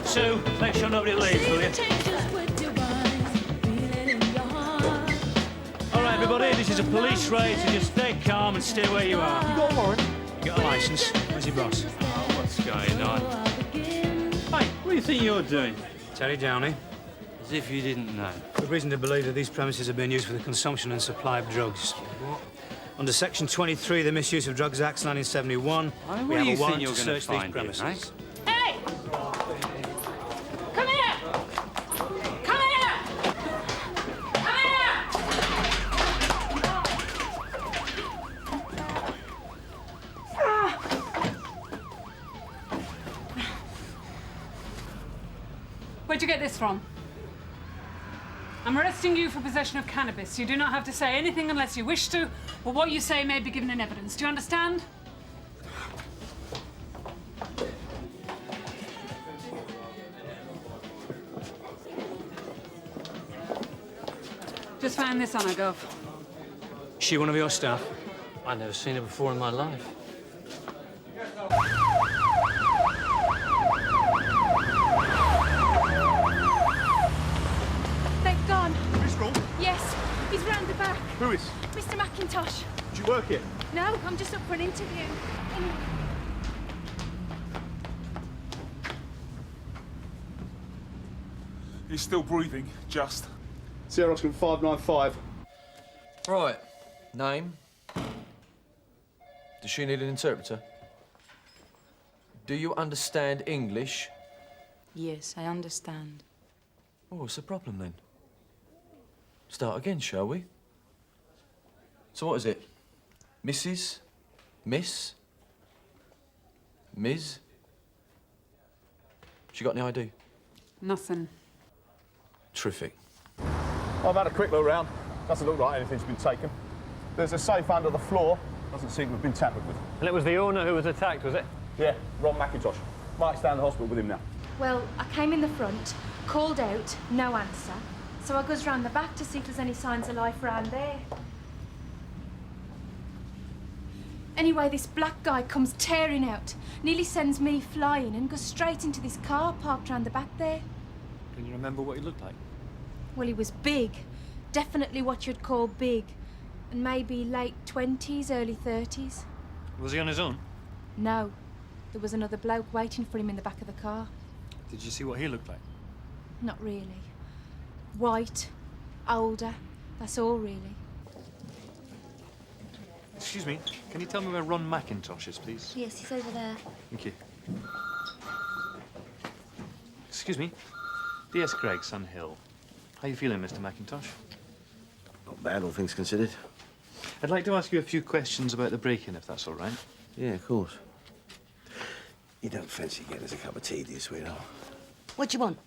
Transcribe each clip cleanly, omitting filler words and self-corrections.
Sue, make sure nobody leaves, will you? All right, everybody, this is a police raid, so just stay calm and stay where you are. You got a warrant? You got a licence? Where's your boss? Oh, what's going on? Hey, what do you think you're doing? Terry Downey. As if you didn't know. We've reason to believe that these premises have been used for the consumption and supply of drugs. What? Under Section 23 of the Misuse of Drugs Act 1971, we have a warrant to search these premises. Right? Hey! Come here! Come here! Come here! Where'd you get this from? I'm arresting you for possession of cannabis. You do not have to say anything unless you wish to, or what you say may be given in evidence. Do you understand? Just found this on her, Gov. Is she one of your staff? I've never seen her before in my life. They've gone. Driscoll? Yes, he's round the back. Who is? Mr. McIntosh. Do you work here? No, I'm just up for an interview. He's still breathing, just. Sierra Oscar 595. Right. Name? Does she need an interpreter? Do you understand English? Yes, I understand. Oh, what's the problem then? Start again, shall we? So what is it? Mrs? Miss? Ms? She got any ID? Nothing. Terrific. I've had a quick look round. Doesn't look like anything's been taken. There's a safe under the floor. Doesn't seem to have been tampered with. And it was the owner who was attacked, was it? Yeah, Ron McIntosh. Mike's down the hospital with him now. Well, I came in the front, called out, no answer. So I goes round the back to see if there's any signs of life around there. Anyway, this black guy comes tearing out, nearly sends me flying and goes straight into this car parked round the back there. Can you remember what he looked like? Well, he was big. Definitely what you'd call big. And maybe late 20s, early 30s. Was he on his own? No. There was another bloke waiting for him in the back of the car. Did you see what he looked like? Not really. White, older, that's all really. Excuse me, can you tell me where Ron McIntosh is, please? Yes, he's over there. Thank you. Excuse me. D.S. Craig, Sun Hill. How you feeling, Mr. McIntosh? Not bad, all things considered. I'd like to ask you a few questions about the break-in, if that's all right. Yeah, of course. You don't fancy getting us a cup of tea, do you, sweetheart? What do you want?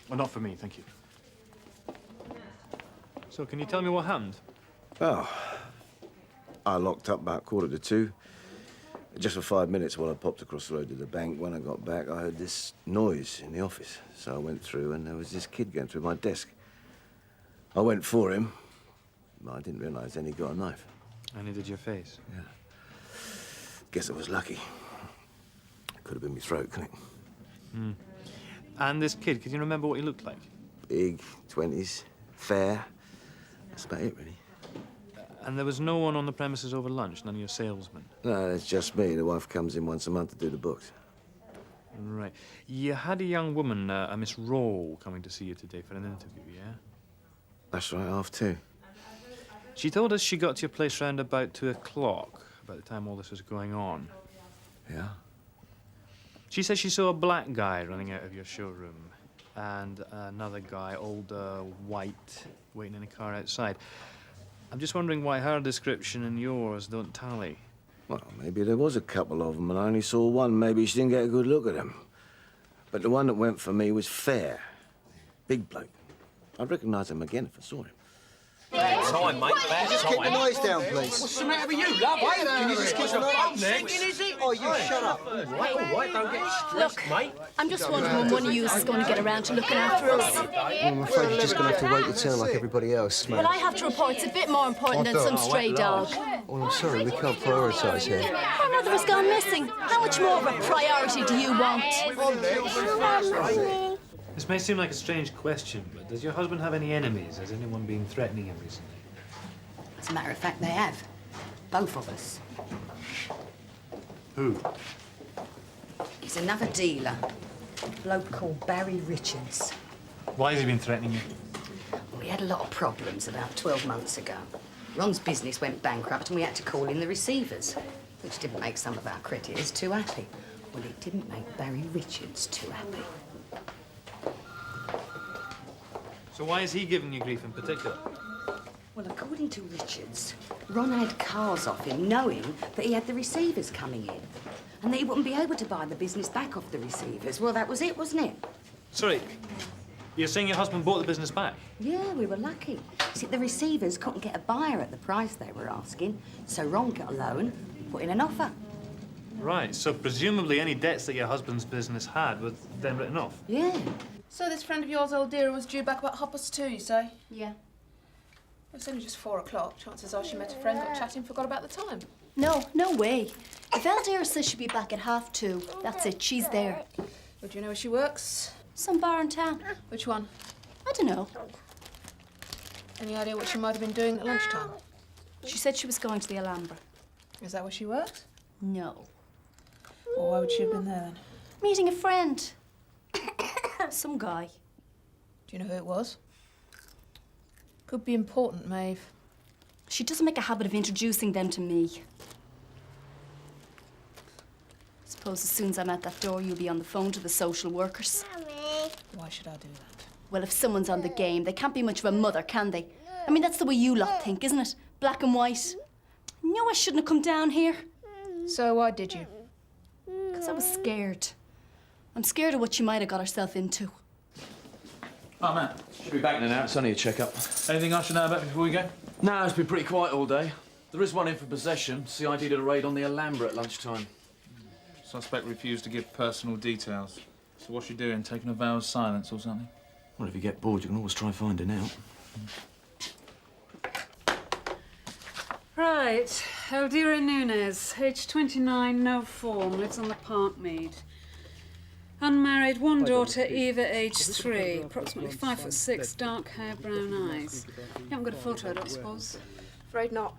Well, not for me, thank you. So, can you tell me what happened? Oh, I locked up about 1:45. Just for 5 minutes while I popped across the road to the bank. When I got back, I heard this noise in the office. So I went through, and there was this kid going through my desk. I went for him, but I didn't realise then he got a knife. And he did your face? Yeah. Guess I was lucky. Could have been my throat, couldn't it? Hmm. And this kid, can you remember what he looked like? Big, 20s, fair. That's about it, really. And there was no one on the premises over lunch, none of your salesmen? No, it's just me. The wife comes in once a month to do the books. Right. You had a young woman, a Miss Rowe, coming to see you today for an interview, yeah? That's right, 2:30. She told us she got to your place round about 2 o'clock, about the time all this was going on. Yeah? She says she saw a black guy running out of your showroom and another guy, older, white, waiting in a car outside. I'm just wondering why her description and yours don't tally. Well, maybe there was a couple of them and I only saw one. Maybe she didn't get a good look at him. But the one that went for me was fair. Big bloke. I'd recognise him again if I saw him. Time, mate. Just keep the noise down, please. What's the matter with you, love? Can you just keep the noise Singing, is it? Oh, you shut up. All right, don't get stressed, mate. I'm just wondering when one of you is going to get around to looking after us. Well, I'm afraid you're just going to have to wait your turn like everybody else, man. Well, I have to report it's a bit more important than some stray dog. Well, I'm sorry, we can't prioritise here. My mother has gone missing. How much more of a priority do you want? This may seem like a strange question, but does your husband have any enemies? Has anyone been threatening him recently? As a matter of fact, they have. Both of us. Who? He's another dealer. A bloke called Barry Richards. Why has he been threatening you? We had a lot of problems about 12 months ago. Ron's business went bankrupt and we had to call in the receivers, which didn't make some of our creditors too happy. Well, it didn't make Barry Richards too happy. So why is he giving you grief in particular? Well, according to Richards, Ron had cars off him, knowing that he had the receivers coming in, and that he wouldn't be able to buy the business back off the receivers. Well, that was it, wasn't it? Sorry, you're saying your husband bought the business back? Yeah, we were lucky. See, the receivers couldn't get a buyer at the price they were asking, so Ron got a loan, put in an offer. Right, so presumably any debts that your husband's business had were then written off? Yeah. So this friend of yours, old dear, was due back about 2:30, you say? Yeah. It's only just 4 o'clock. Chances are she met a friend, got chatting, forgot about the time. No way. If Eldira says she'll be back at 2:30, that's it, she's there. But do you know where she works? Some bar in town. Which one? I don't know. Any idea what she might have been doing at lunchtime? She said she was going to the Alhambra. Is that where she works? No. Well, why would she have been there then? Meeting a friend. Some guy. Do you know who it was? Could be important, Maeve. She doesn't make a habit of introducing them to me. Suppose as soon as I'm at that door, you'll be on the phone to the social workers. Mummy. Why should I do that? Well, if someone's on the game, they can't be much of a mother, can they? I mean, that's the way you lot think, isn't it? Black and white. No, I shouldn't have come down here. So why did you? Because I was scared. I'm scared of what she might have got herself into. Oh, Matt. Should be back in an hour. It's only a checkup. Anything I should know about before we go? No, it's been pretty quiet all day. There is one in for possession. CID did a raid on the Alhambra at lunchtime. Suspect refused to give personal details. So what's she doing? Taking a vow of silence or something? Well, if you get bored, you can always try finding out. Right, Eldira Nunes, age 29, no form, lives on the Parkmead. Unmarried, one daughter, Eva, age 3, approximately 5'6", dark hair, brown eyes. You haven't got a photo, I don't suppose? Afraid not.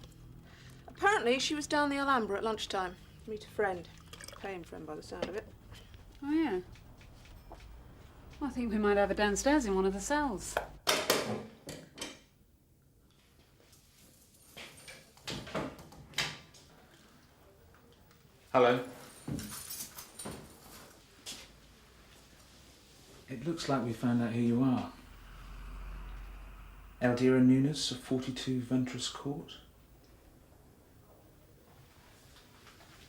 Apparently, she was down the Alhambra at lunchtime. Meet a friend. Paying friend by the sound of it. Oh, yeah. Well, I think we might have her downstairs in one of the cells. Hello. It looks like we found out who you are. Eldira Nunes of 42 Ventress Court.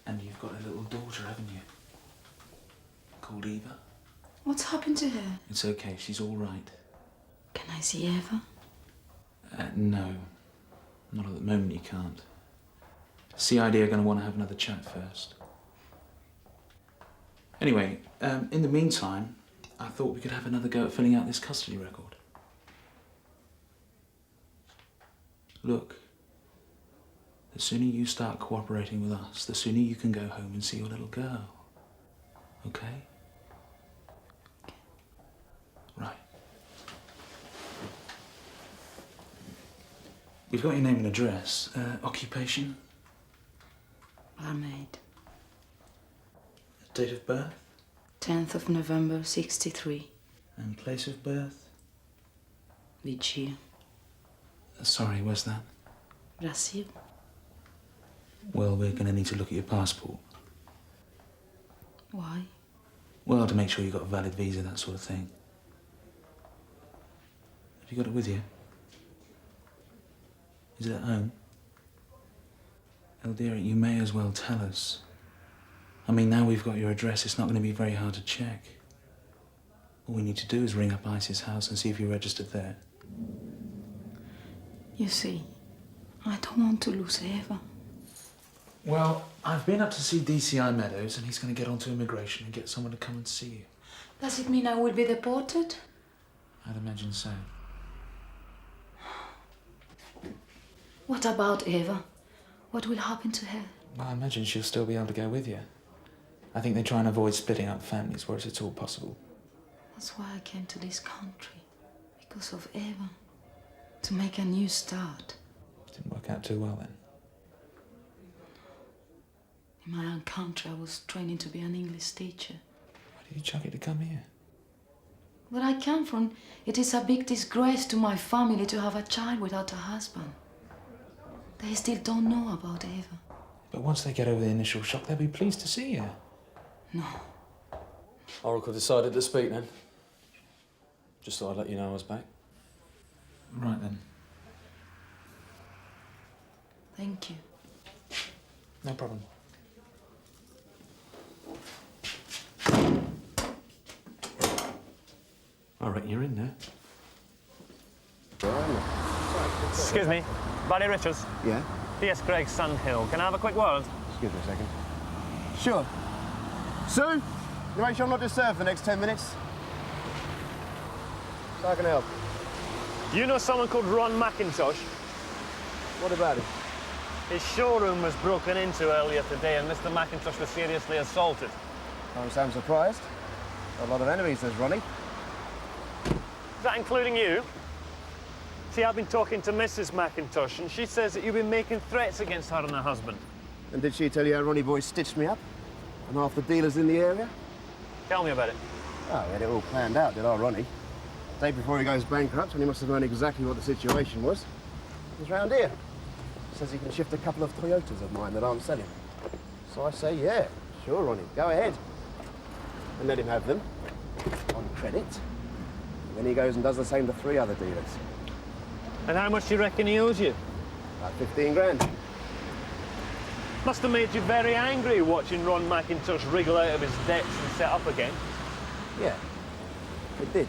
And you've got a little daughter, haven't you? Called Eva. What's happened to her? It's okay, she's all right. Can I see Eva? No. Not at the moment, you can't. CID are going to want to have another chat first. Anyway, in the meantime, I thought we could have another go at filling out this custody record. Look, the sooner you start cooperating with us, the sooner you can go home and see your little girl. Okay? Right. We've got your name and address. Occupation? Barmaid. Date of birth? 10th of November, 63. And place of birth? Vigia. Sorry, where's that? Brazil. Well, we're going to need to look at your passport. Why? Well, to make sure you've got a valid visa, that sort of thing. Have you got it with you? Is it at home? Eldira, you may as well tell us. I mean, now we've got your address, it's not going to be very hard to check. All we need to do is ring up Ice's house and see if you're registered there. You see, I don't want to lose Eva. Well, I've been up to see DCI Meadows and he's going to get onto immigration and get someone to come and see you. Does it mean I will be deported? I'd imagine so. What about Eva? What will happen to her? Well, I imagine she'll still be able to go with you. I think they try and avoid splitting up families where it's at all possible. That's why I came to this country. Because of Eva. To make a new start. Didn't work out too well then. In my own country, I was training to be an English teacher. Why did you chuck it to come here? Where I come from, it is a big disgrace to my family to have a child without a husband. They still don't know about Eva. But once they get over the initial shock, they'll be pleased to see you. No. Oracle decided to speak then. Just thought I'd let you know I was back. Right then. Thank you. No problem. I reckon you're in there. Excuse me, Barry Richards. Yeah? P.S. Craig Sandhill. Can I have a quick word? Excuse me a second. Sure. Sue, you make sure I'm not disturbed for the next 10 minutes? So I can help. You know someone called Ron McIntosh? What about it? His showroom was broken into earlier today and Mr. McIntosh was seriously assaulted. Don't sound surprised. Got a lot of enemies, there's Ronnie. Is that including you? See, I've been talking to Mrs. McIntosh and she says that you've been making threats against her and her husband. And did she tell you how Ronnie Boy stitched me up? And half the dealers in the area? Tell me about it. Oh, we had it all planned out, did our Ronnie? The day before he goes bankrupt, when he must have known exactly what the situation was, he's round here. Says he can shift a couple of Toyotas of mine that I'm selling. So I say, yeah, sure, Ronnie, go ahead. And let him have them, on credit. And then he goes and does the same to 3 other dealers. And how much do you reckon he owes you? About 15 grand. Must have made you very angry watching Ron McIntosh wriggle out of his debts and set up again. Yeah, it did.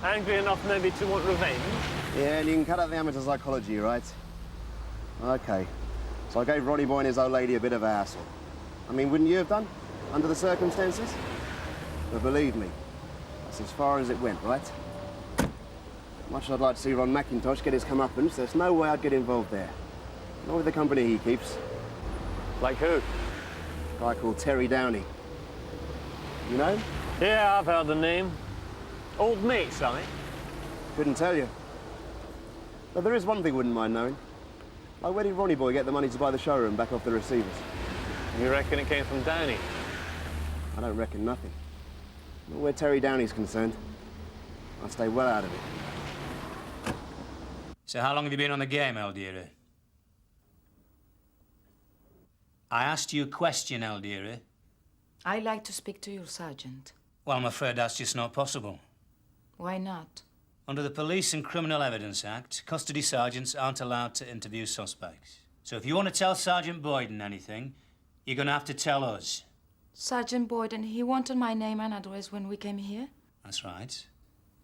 Angry enough maybe to want revenge? Yeah, and you can cut out the amateur psychology, right? Okay. So I gave Ronnie Boy and his old lady a bit of a hassle. I mean, wouldn't you have done, under the circumstances? But believe me, that's as far as it went, right? Much I'd like to see Ron McIntosh get his comeuppance, there's no way I'd get involved there. Not with the company he keeps. Like who? A guy called Terry Downey. You know him? Yeah, I've heard the name. Old mates, are they? Couldn't tell you. But there is one thing I wouldn't mind knowing. Like, where did Ronnie Boy get the money to buy the showroom back off the receivers? You reckon it came from Downey? I don't reckon nothing. Not where Terry Downey's concerned. I'll stay well out of it. So how long have you been on the game, Eldiera? I asked you a question, Eldiera. I'd like to speak to your sergeant. Well, I'm afraid that's just not possible. Why not? Under the Police and Criminal Evidence Act, custody sergeants aren't allowed to interview suspects. So if you want to tell Sergeant Boyden anything, you're going to have to tell us. Sergeant Boyden, he wanted my name and address when we came here? That's right.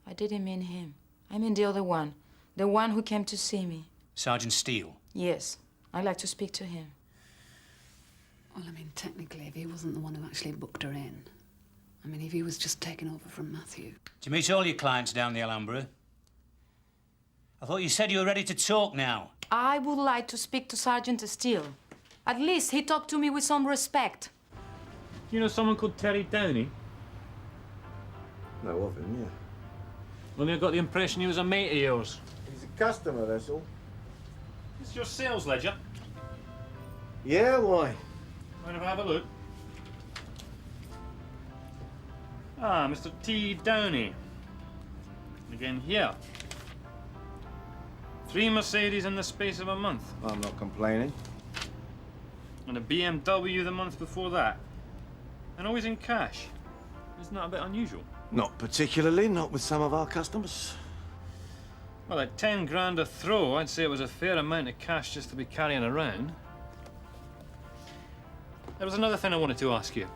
I didn't mean him. I mean the other one. The one who came to see me. Sergeant Steele. Yes. I'd like to speak to him. Well, I mean, technically, if he wasn't the one who actually booked her in. I mean, if he was just taking over from Matthew. Do you meet all your clients down the Alhambra? I thought you said you were ready to talk now. I would like to speak to Sergeant Steele. At least he talked to me with some respect. You know someone called Terry Downey? No, of him, yeah. Only I got the impression he was a mate of yours. He's a customer, that's all. It's your sales ledger. Yeah, why? Mind if I have a look? Ah, Mr. T. Downey. Again here. 3 Mercedes in the space of a month. I'm not complaining. And a BMW the month before that. And always in cash. Isn't that a bit unusual? Not particularly, not with some of our customers. Well, at 10 grand a throw, I'd say it was a fair amount of cash just to be carrying around. There was another thing I wanted to ask you.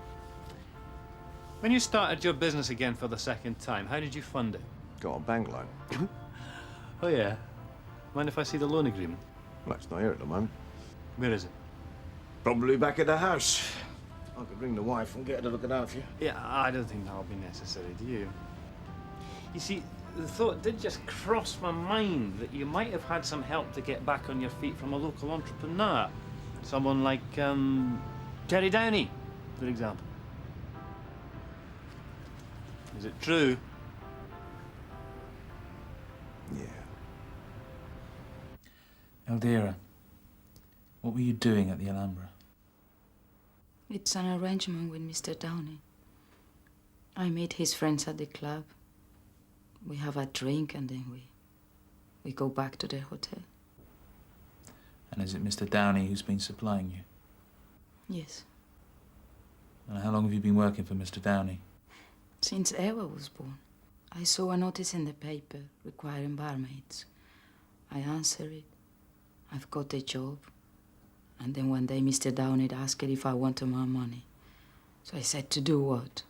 When you started your business again for the second time, how did you fund it? Got a bank loan. Oh, yeah? Mind if I see the loan agreement? Well, it's not here at the moment. Where is it? Probably back at the house. I could ring the wife and get her to look it out for you. Yeah, I don't think that'll be necessary, do you? You see, the thought did just cross my mind that you might have had some help to get back on your feet from a local entrepreneur. Someone like, Terry Downey, for example. Is it true? Yeah. Elvira, what were you doing at the Alhambra? It's an arrangement with Mr. Downey. I meet his friends at the club. We have a drink and then we go back to the hotel. And is it Mr. Downey who's been supplying you? Yes. And how long have you been working for Mr. Downey? Since Eva was born. I saw a notice in the paper requiring barmaids. I answered it. I've got a job. And then one day Mr. Downey asked if I wanted more money. So I said, to do what?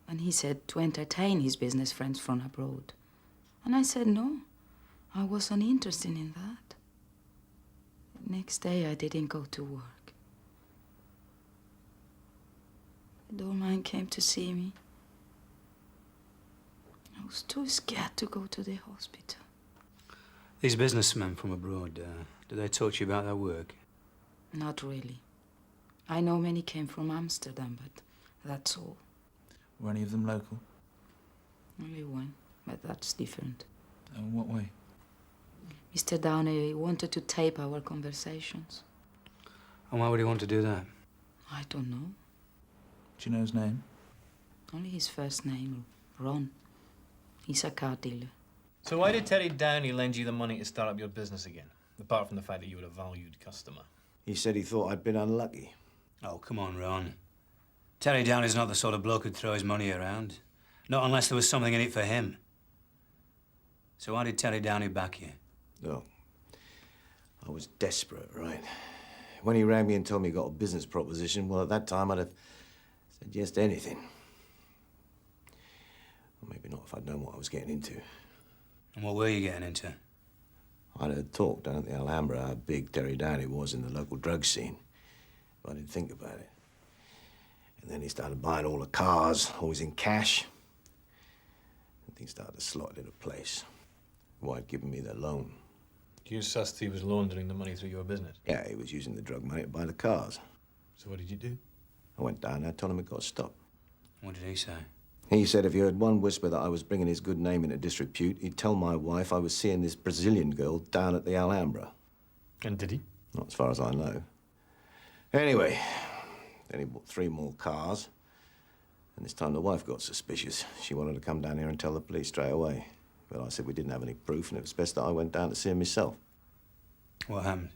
And he said to entertain his business friends from abroad. And I said no. I wasn't interested in that. Next day I didn't go to work. The doorman came to see me. I was too scared to go to the hospital. These businessmen from abroad, do they talk to you about their work? Not really. I know many came from Amsterdam, but that's all. Were any of them local? Only one, but that's different. In what way? Mr. Downey wanted to tape our conversations. And why would he want to do that? I don't know. Do you know his name? Only his first name, Ron. He's a car dealer. So why did Terry Downey lend you the money to start up your business again? Apart from the fact that you were a valued customer. He said he thought I'd been unlucky. Oh, come on, Ron. Terry Downey's not the sort of bloke who'd throw his money around. Not unless there was something in it for him. So why did Terry Downey back you? No. I was desperate, right? When he rang me and told me he got a business proposition, well, at that time I'd have said yes to anything. Or maybe not if I'd known what I was getting into. And what were you getting into? I'd heard talk down at the Alhambra how big Terry Downey was in the local drug scene, but I didn't think about it. And then he started buying all the cars, always in cash. And things started to slot into place. Well, I'd given me the loan. You sussed he was laundering the money through your business? Yeah, he was using the drug money to buy the cars. So what did you do? I went down there, told him it got stopped. What did he say? He said if he heard one whisper that I was bringing his good name into disrepute, he'd tell my wife I was seeing this Brazilian girl down at the Alhambra. And did he? Not as far as I know. Anyway, then he bought 3 more cars. And this time the wife got suspicious. She wanted to come down here and tell the police straight away. But I said we didn't have any proof and it was best that I went down to see him myself. What happened?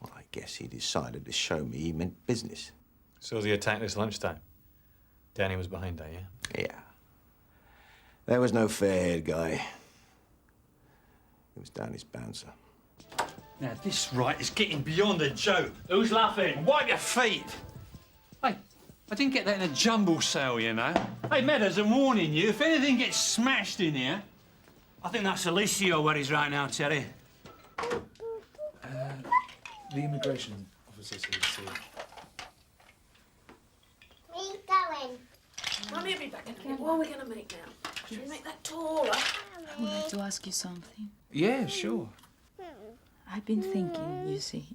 Well, I guess he decided to show me he meant business. So the attack this lunchtime? Danny was behind that, yeah? Yeah. There was no fair-haired guy. It was Downey's bouncer. Now, this right is getting beyond a joke. Who's laughing? Wipe your feet! Hey, I didn't get that in a jumble sale, you know. Hey, Meadows, I'm warning you, if anything gets smashed in here... I think that's Alicia where he's right now, Terry. The immigration officer's here to see you. Where are you going? Mummy will be back in a minute. What are we going to make now? Should we make that taller? I would like to ask you something. Yeah, sure. I've been thinking, you see,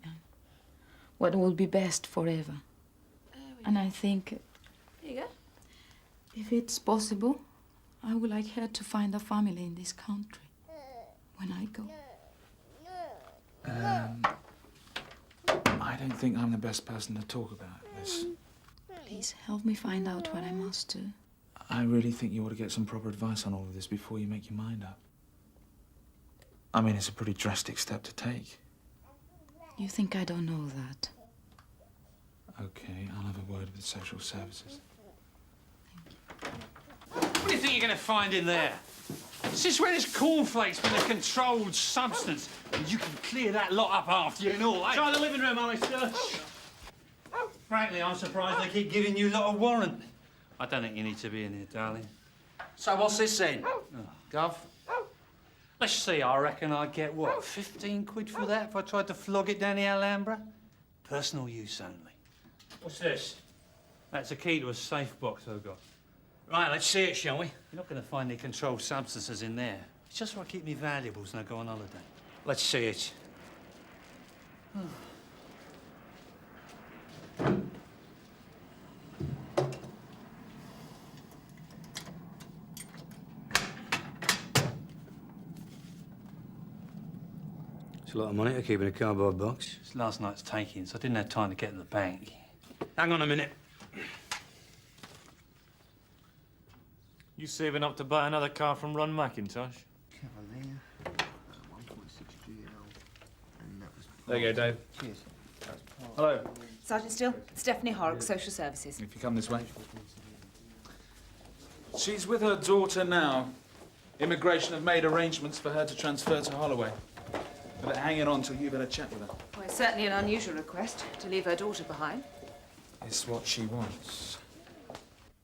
what would be best for Eva. And I think, Here you go. if it's possible, I would like her to find a family in this country when I go. I don't think I'm the best person to talk about this. Please help me find out what I must do. I really think you ought to get some proper advice on all of this before you make your mind up. I mean, it's a pretty drastic step to take. You think I don't know that? Okay, I'll have a word with social services. What do you think you're going to find in there? Since when has cornflakes been a controlled substance? And you can clear that lot up after you and all, eh? Try the living room, Alistair. Frankly, I'm surprised they keep giving you lot a warrant. I don't think you need to be in here, darling. So what's this then? Gov? Let's see, I reckon I'd get, what, 15 quid for that if I tried to flog it down the Alhambra? Personal use only. What's this? That's a key to a safe box I've got. Right, let's see it, shall we? You're not going to find any controlled substances in there. It's just where I keep me valuables when I go on holiday. Let's see it. It's a lot of money to keep in a cardboard box. It's last night's taking, so I didn't have time to get to the bank. Hang on a minute. You saving up to buy another car from Ron McIntosh? There you go, Dave. Cheers. Hello. Sergeant Still, Stephanie Horrocks, Social Services. If you come this way. She's with her daughter now. Immigration have made arrangements for her to transfer to Holloway. But they're hanging on till you've had a chat with her. Well, it's certainly an unusual request to leave her daughter behind. It's what she wants.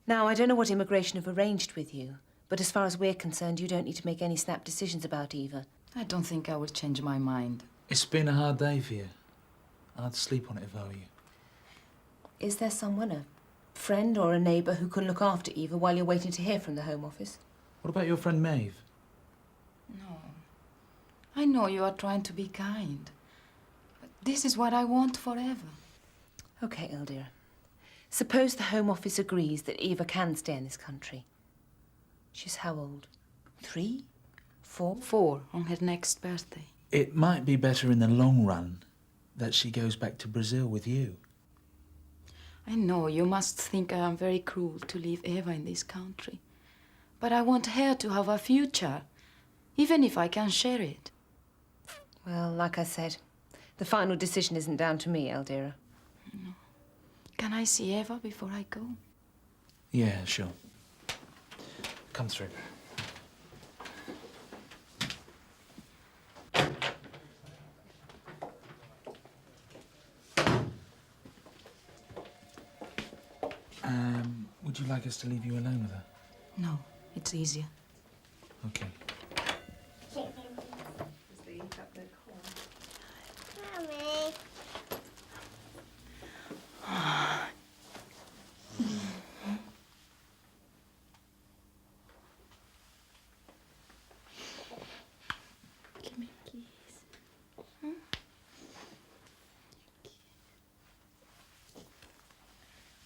Now, I don't know what immigration have arranged with you, but as far as we're concerned, you don't need to make any snap decisions about Eva. I don't think I will change my mind. It's been a hard day for you. I'd sleep on it if I were you. Is there someone, a friend or a neighbour, who can look after Eva while you're waiting to hear from the Home Office? What about your friend Maeve? No. I know you are trying to be kind. But this is what I want forever. OK, Eldir. Suppose the Home Office agrees that Eva can stay in this country. She's how old? 3? 4? 4 on her next birthday. It might be better in the long run that she goes back to Brazil with you. I know you must think I am very cruel to leave Eva in this country. But I want her to have a future, even if I can share it. Well, like I said, the final decision isn't down to me, Eldira. No. Can I see Eva before I go? Yeah, sure. Come through. Would you like us to leave you alone with her? No, it's easier. Okay. Mommy. Give me a kiss.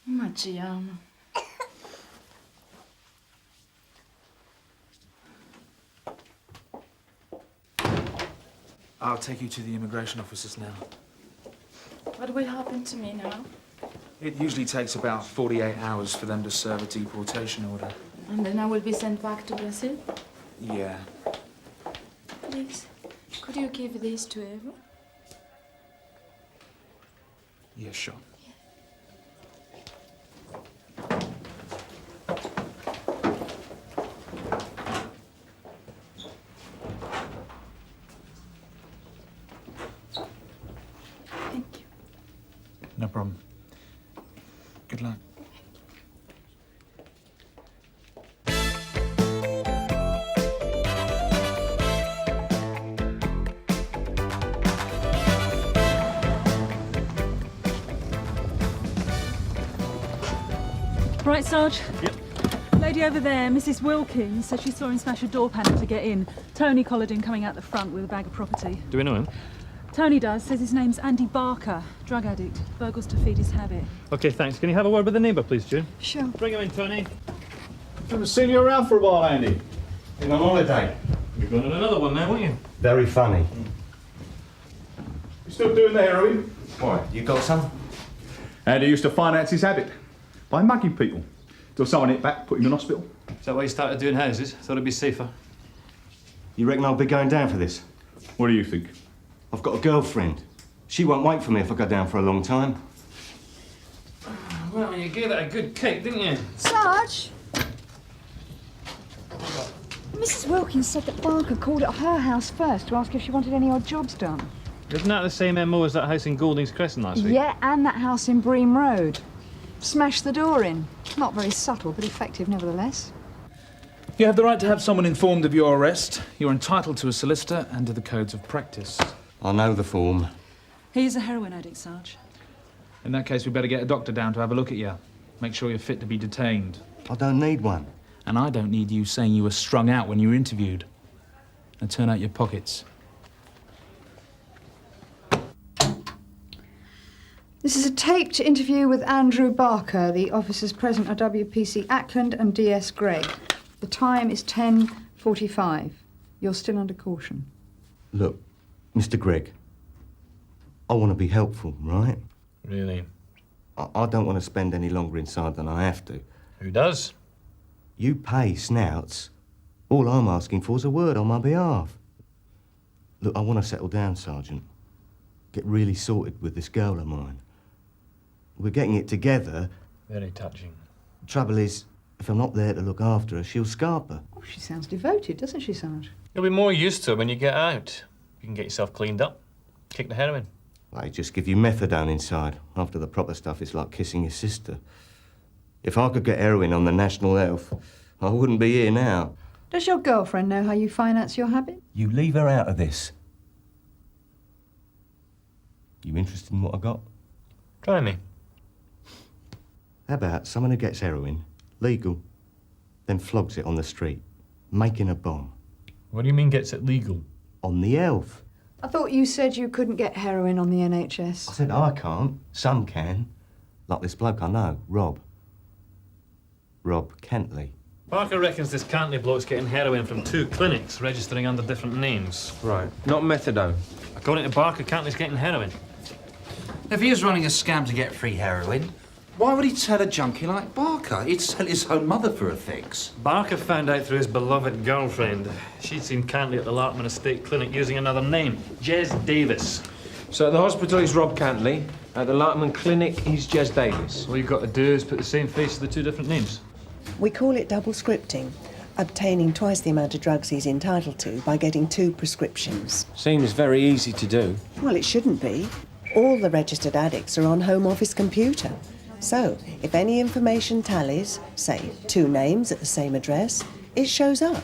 Ma ci amo. I'll take you to the immigration officers now. What will happen to me now? It usually takes about 48 hours for them to serve a deportation order. And then I will be sent back to Brazil? Yeah. Please, could you give this to Eva? Yeah, sure. Thank you. No problem. Good luck. Right, Sarge? Yep. Lady over there, Mrs. Wilkins, said she saw him smash a door panel to get in. Tony collared him coming out the front with a bag of property. Do we know him? Tony does. Says his name's Andy Barker, drug addict. Burgles to feed his habit. OK, thanks. Can you have a word with the neighbour, please, June? Sure. Bring him in, Tony. Haven't seen you around for a while, Andy. Been on holiday. You're going on another one now, won't you? Very funny. You still doing the heroin? Why, you got some? Andy used to finance his habit by mugging people. Till someone hit back, put him in hospital. Is that why you started doing houses? Thought it'd be safer. You reckon I'll be going down for this? What do you think? I've got a girlfriend. She won't wait for me if I go down for a long time. Well, you gave it a good kick, didn't you? Sarge? Mrs. Wilkins said that Barker called at her house first to ask if she wanted any odd jobs done. Isn't that the same MO as that house in Golding's Crescent last week? Yeah, and that house in Bream Road. Smashed the door in. Not very subtle, but effective nevertheless. You have the right to have someone informed of your arrest. You're entitled to a solicitor and to the codes of practice. I know the form. He's a heroin addict, Sarge. In that case, we better get a doctor down to have a look at you. Make sure you're fit to be detained. I don't need one. And I don't need you saying you were strung out when you were interviewed. Now turn out your pockets. This is a taped interview with Andrew Barker. The officers present are WPC Ackland and DS Gregg. The time is 10:45. You're still under caution. Look, Mr. Gregg, I want to be helpful, right? Really? I don't want to spend any longer inside than I have to. Who does? You pay Snouts. All I'm asking for is a word on my behalf. Look, I want to settle down, Sergeant. Get really sorted with this girl of mine. We're getting it together. Very touching. Trouble is, if I'm not there to look after her, she'll scarp her. Oh, she sounds devoted, doesn't she, Sarge? You'll be more used to it when you get out. You can get yourself cleaned up. Kick the heroin. They just give you methadone inside. After the proper stuff, it's like kissing your sister. If I could get heroin on the National Health, I wouldn't be here now. Does your girlfriend know how you finance your habit? You leave her out of this. You interested in what I got? Try me. How about someone who gets heroin, legal, then flogs it on the street, making a bomb? What do you mean gets it legal? On the Health. I thought you said you couldn't get heroin on the NHS. I said I can't. Some can. Like this bloke I know, Rob. Rob Kentley. Barker reckons this Cantley bloke's getting heroin from 2 clinics, registering under different names. Right. Not methadone. According to Barker, Cantley's getting heroin. If he was running a scam to get free heroin, why would he tell a junkie like Barker? He'd sell his own mother for a fix. Barker found out through his beloved girlfriend. She'd seen Cantley at the Larkman Estate Clinic using another name, Jez Davis. So at the hospital, he's Rob Cantley. At the Larkman Clinic, he's Jez Davis. All you've got to do is put the same face to the 2 different names. We call it double scripting, obtaining twice the amount of drugs he's entitled to by getting 2 prescriptions. Seems very easy to do. Well, it shouldn't be. All the registered addicts are on Home Office computer. So, if any information tallies, say 2 names at the same address, it shows up.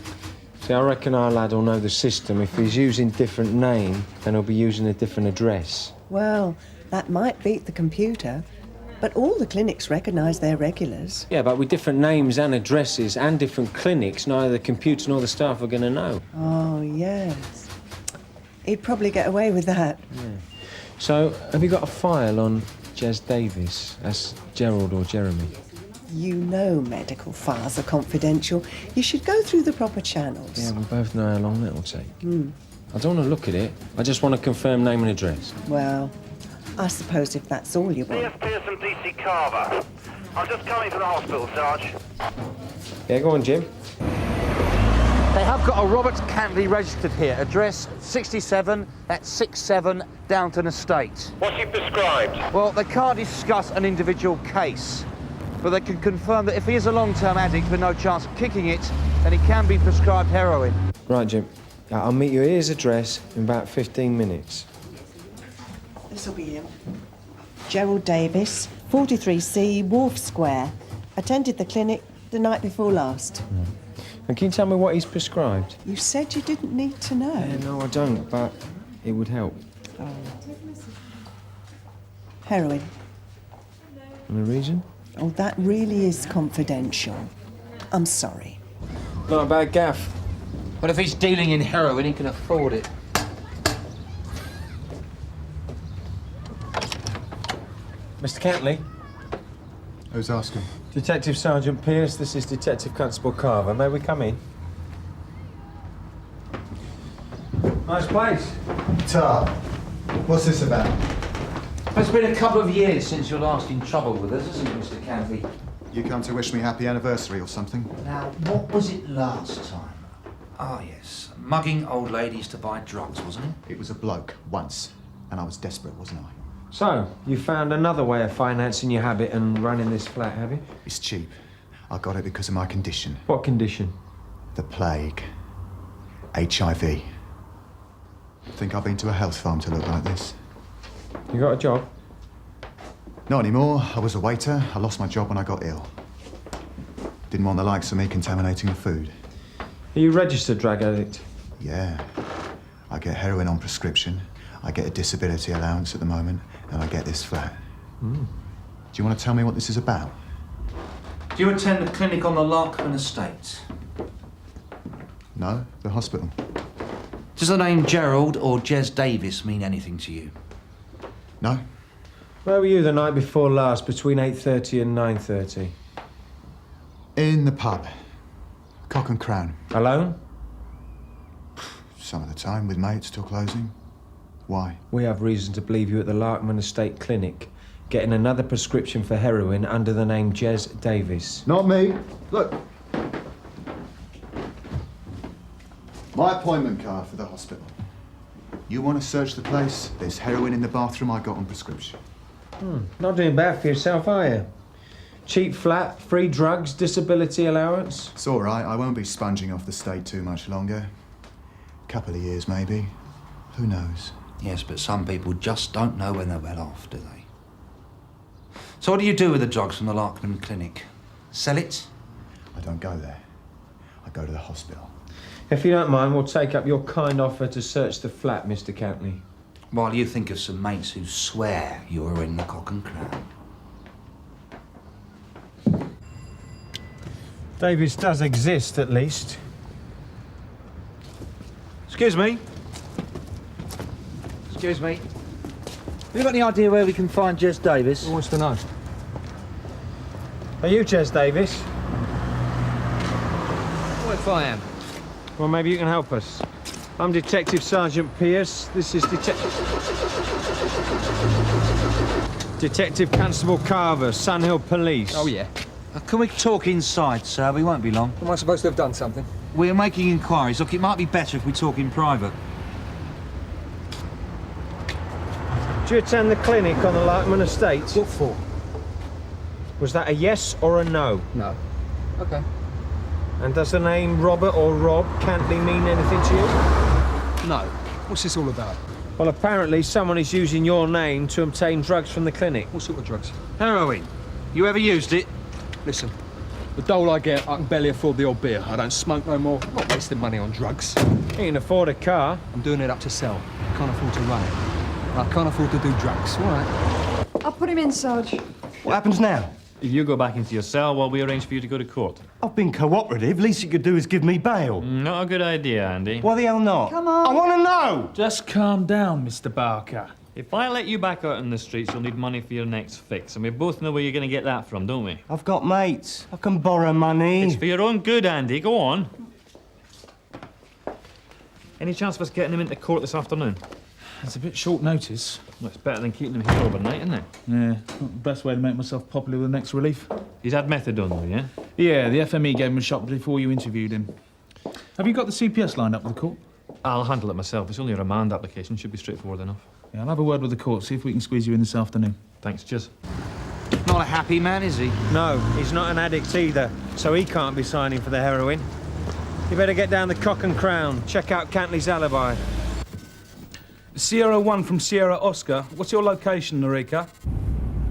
See, I reckon our lad will know the system. If he's using different name, then he'll be using a different address. Well, that might beat the computer, but all the clinics recognise their regulars. Yeah, but with different names and addresses and different clinics, neither the computer nor the staff are going to know. Oh, yes. He'd probably get away with that. Yeah. So, have you got a file on Jez Davis? That's Gerald or Jeremy. You know medical files are confidential. You should go through the proper channels. Yeah, we both know how long that'll take. I don't want to look at it. I just want to confirm name and address. Well, I suppose if that's all you want. C.S. Pearson, DC Carver. I'm just coming to the hospital, Sarge. Yeah, go on, Jim. They have got a Robert Cantley registered here. Address 67 at 67 Downton Estate. What's he prescribed? Well, they can't discuss an individual case, but they can confirm that if he is a long-term addict with no chance of kicking it, then he can be prescribed heroin. Right, Jim. I'll meet you at his address in about 15 minutes. This'll be him. Gerald Davis, 43C, Wharf Square. Attended the clinic the night before last. And can you tell me what he's prescribed? You said you didn't need to know. Yeah, no, I don't, but it would help. Oh. Heroin. Any reason? Oh, that really is confidential. I'm sorry. Not a bad gaff. But if he's dealing in heroin, he can afford it. Mr. Cantley? Who's asking? Detective Sergeant Pierce, this is Detective Constable Carver. May we come in? Nice place. Tar, what's this about? It's been a couple of years since you're last in trouble with us, isn't it, Mr. Cantley? You come to wish me happy anniversary or something? Now, what was it last time? Ah, yes. Mugging old ladies to buy drugs, wasn't it? It was a bloke, once. And I was desperate, wasn't I? So, you found another way of financing your habit and running this flat, have you? It's cheap. I got it because of my condition. What condition? The plague. HIV. Think I've been to a health farm to look like this? You got a job? Not anymore. I was a waiter. I lost my job when I got ill. Didn't want the likes of me contaminating the food. Are you registered drug addict? Yeah. I get heroin on prescription. I get a disability allowance at the moment, and I get this flat. Do you want to tell me what this is about? Do you attend the clinic on the Larkman Estate? No, the hospital. Does the name Gerald or Jez Davis mean anything to you? No. Where were you the night before last, between 8:30 and 9:30? In the pub. Cock and Crown. Alone? Some of the time, with mates till closing. Why? We have reason to believe you at the Larkman Estate Clinic, getting another prescription for heroin under the name Jez Davis. Not me. Look. My appointment card for the hospital. You want to search the place? There's heroin in the bathroom I got on prescription. Not doing bad for yourself, are you? Cheap flat, free drugs, disability allowance. It's all right. I won't be sponging off the state too much longer. Couple of years, maybe. Who knows? Yes, but some people just don't know when they're well off, do they? So what do you do with the drugs from the Larkman Clinic? Sell it? I don't go there. I go to the hospital. If you don't mind, we'll take up your kind offer to search the flat, Mr. Cantley. While you think of some mates who swear you were in the Cock and Crown. Davis does exist, at least. Excuse me. Excuse me. Have you got any idea where we can find Jez Davis? Who wants to know? Are you Jez Davis? What if I am? Well, maybe you can help us. I'm Detective Sergeant Pierce. This is Detective Constable Carver, Sunhill Police. Oh, yeah. Can we talk inside, sir? We won't be long. Am I supposed to have done something? We're making inquiries. Look, it might be better if we talk in private. Did you attend the clinic on the Larkman Estate? What for? Was that a yes or a no? No. Okay. And does the name Robert or Rob Cantley mean anything to you? No. What's this all about? Well, apparently someone is using your name to obtain drugs from the clinic. What sort of drugs? Heroin. You ever used it? Listen, the dole I get, I can barely afford the old beer. I don't smoke no more. I'm not wasting money on drugs. You can afford a car. I'm doing it up to sell. I can't afford to run it. I can't afford to do drugs, all right? I'll put him in, Sarge. What happens now? You go back into your cell while we arrange for you to go to court. I've been cooperative. Least you could do is give me bail. Not a good idea, Andy. Why the hell not? Come on. I want to know! Just calm down, Mr. Barker. If I let you back out in the streets, you'll need money for your next fix. And we both know where you're going to get that from, don't we? I've got mates. I can borrow money. It's for your own good, Andy. Go on. Any chance of us getting him into court this afternoon? It's a bit short notice. Well, it's better than keeping him here overnight, isn't it? Yeah, not the best way to make myself popular with the next relief. He's had methadone, though, yeah? Yeah, the FME gave him a shot before you interviewed him. Have you got the CPS lined up with the court? I'll handle it myself. It's only a remand application. Should be straightforward enough. Yeah, I'll have a word with the court, see if we can squeeze you in this afternoon. Thanks, cheers. Not a happy man, is he? No, he's not an addict either, so he can't be signing for the heroin. You better get down the Cock and Crown. Check out Cantley's alibi. Sierra 1 from Sierra Oscar. What's your location, Narika?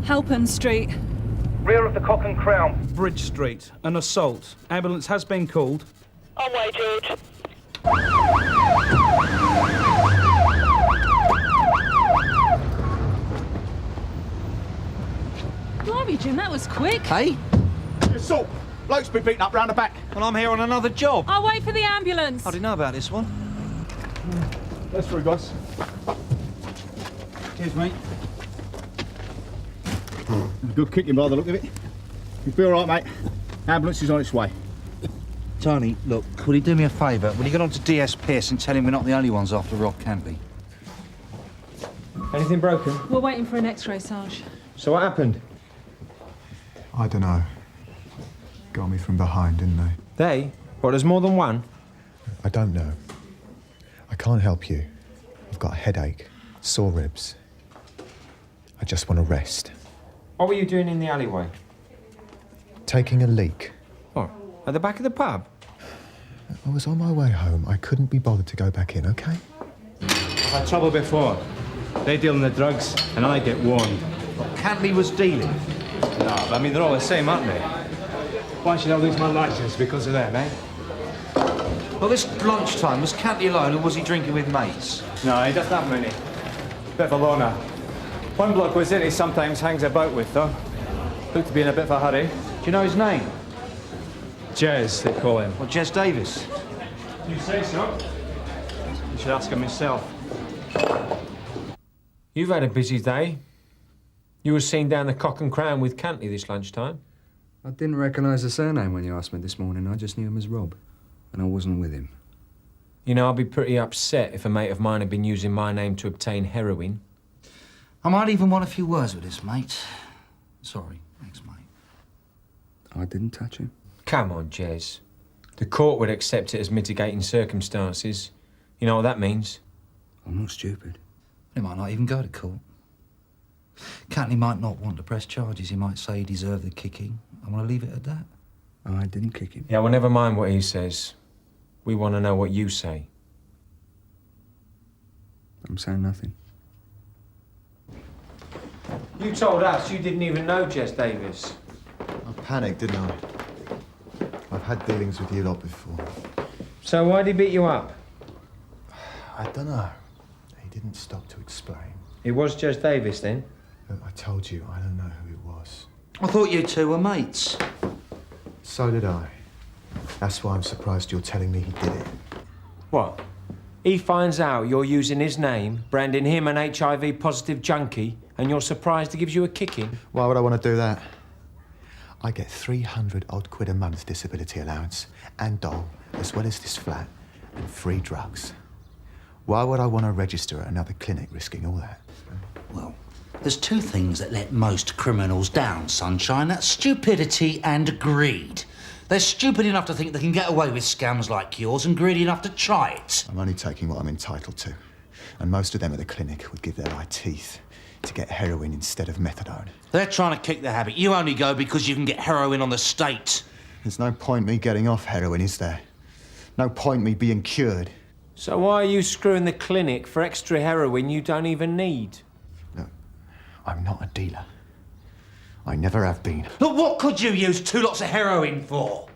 Halpern Street. Rear of the Cock and Crown. Bridge Street. An assault. Ambulance has been called. On way, George. Blimey, Jim, that was quick. Hey? Assault! Bloke's been beaten up round the back. Well, I'm here on another job. I'll wait for the ambulance. I didn't know about this one. That's through, guys. Cheers, mate. Good kicking by the look of it. You'll be all right, mate. Ambulance is on its way. Tony, look, would you do me a favour? Will you get on to DS Pierce and tell him we're not the only ones after Rob Cantley? Anything broken? We're waiting for an X-ray, Sarge. So what happened? I don't know. Got me from behind, didn't they? They? What, there's more than one? I don't know. I can't help you. I've got a headache, sore ribs. I just want to rest. What were you doing in the alleyway? Taking a leak. What, at the back of the pub? I was on my way home. I couldn't be bothered to go back in, OK? I've had trouble before. They deal in the drugs, and I get warned. Cantley was dealing. No, I mean, they're all the same, aren't they? Why should I lose my licence because of that, eh? Well, this lunchtime, was Cantley alone or was he drinking with mates? No, he doesn't have many. Bit of a loner. One bloke was in he sometimes hangs about with, though. Looked to be in a bit of a hurry. Do you know his name? Jez, they call him. Well, Jez Davis. You say so? You should ask him yourself. You've had a busy day. You were seen down the Cock and Crown with Cantley this lunchtime. I didn't recognise the surname when you asked me this morning. I just knew him as Rob. And I wasn't with him. You know, I'd be pretty upset if a mate of mine had been using my name to obtain heroin. I might even want a few words with this, mate. Sorry. Thanks, mate. I didn't touch him. Come on, Jez. The court would accept it as mitigating circumstances. You know what that means? I'm not stupid. He might not even go to court. Cantley might not want to press charges. He might say he deserved the kicking. I want to leave it at that. I didn't kick him. Yeah, well, never mind what he says. We want to know what you say. I'm saying nothing. You told us you didn't even know Jez Davis. I panicked, didn't I? I've had dealings with you lot before. So why'd he beat you up? I don't know. He didn't stop to explain. It was Jez Davis, then? Look, I told you, I don't know who it was. I thought you two were mates. So did I. That's why I'm surprised you're telling me he did it. What? He finds out you're using his name, branding him an HIV-positive junkie, and you're surprised he gives you a kicking? Why would I want to do that? I get 300 odd quid a month disability allowance and dole, as well as this flat, and free drugs. Why would I want to register at another clinic risking all that? Well, there's two things that let most criminals down, Sunshine. That's stupidity and greed. They're stupid enough to think they can get away with scams like yours and greedy enough to try it. I'm only taking what I'm entitled to. And most of them at the clinic would give their eye teeth to get heroin instead of methadone. They're trying to kick the habit. You only go because you can get heroin on the state. There's no point me getting off heroin, is there? No point me being cured. So why are you screwing the clinic for extra heroin you don't even need? Look, I'm not a dealer. I never have been. Look, what could you use 2 lots of heroin for?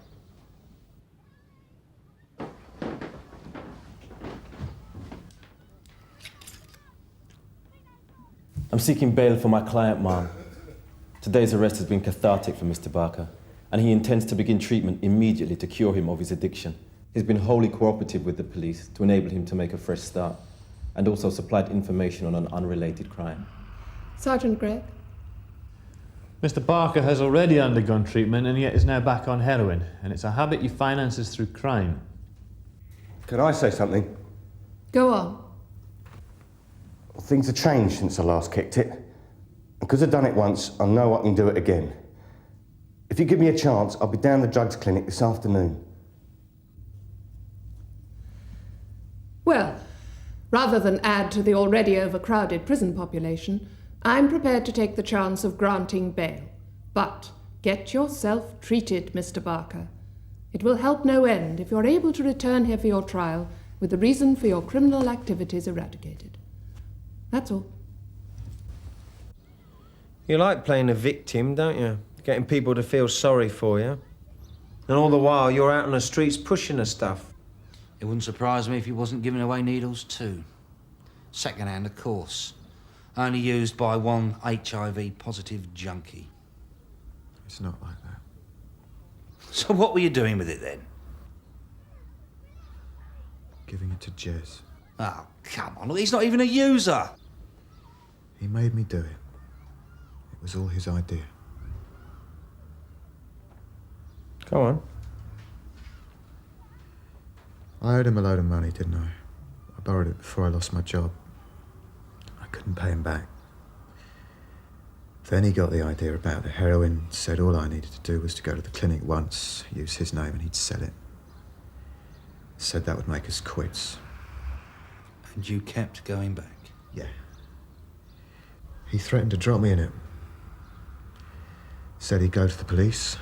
I'm seeking bail for my client, ma'am. Today's arrest has been cathartic for Mr. Barker, and he intends to begin treatment immediately to cure him of his addiction. He's been wholly cooperative with the police to enable him to make a fresh start, and also supplied information on an unrelated crime. Sergeant Gregg? Mr. Barker has already undergone treatment and yet is now back on heroin, and it's a habit he finances through crime. Could I say something? Go on. Things have changed since I last kicked it. And because I've done it once, I know I can do it again. If you give me a chance, I'll be down the drugs clinic this afternoon. Well, rather than add to the already overcrowded prison population, I'm prepared to take the chance of granting bail. But get yourself treated, Mr. Barker. It will help no end if you're able to return here for your trial with the reason for your criminal activities eradicated. That's all. You like playing a victim, don't you? Getting people to feel sorry for you. And all the while, you're out on the streets pushing the stuff. It wouldn't surprise me if he wasn't giving away needles too. Second-hand, of course. Only used by one HIV-positive junkie. It's not like that. So what were you doing with it then? Giving it to Jez. Oh, come on. Look, he's not even a user. He made me do it. It was all his idea. Go on. I owed him a load of money, didn't I? I borrowed it before I lost my job. I couldn't pay him back. Then he got the idea about the heroin, said all I needed to do was to go to the clinic once, use his name, and he'd sell it. Said that would make us quits. And you kept going back? Yeah. He threatened to drop me in it. Said he'd go to the police,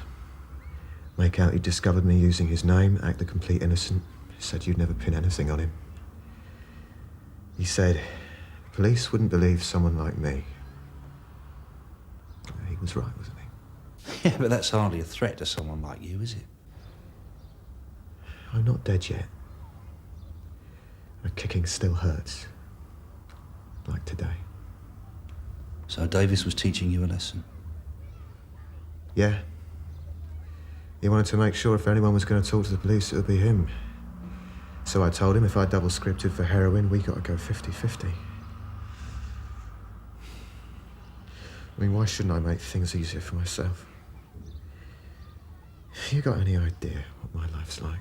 make out he'd discovered me using his name, act the complete innocent. Said you'd never pin anything on him. He said police wouldn't believe someone like me. He was right, wasn't he? Yeah, but that's hardly a threat to someone like you, is it? I'm not dead yet. A kicking still hurts. Like today. So Davis was teaching you a lesson? Yeah. He wanted to make sure if anyone was going to talk to the police, it would be him. So I told him if I double-scripted for heroin, we got to go 50-50. I mean, why shouldn't I make things easier for myself? You got any idea what my life's like?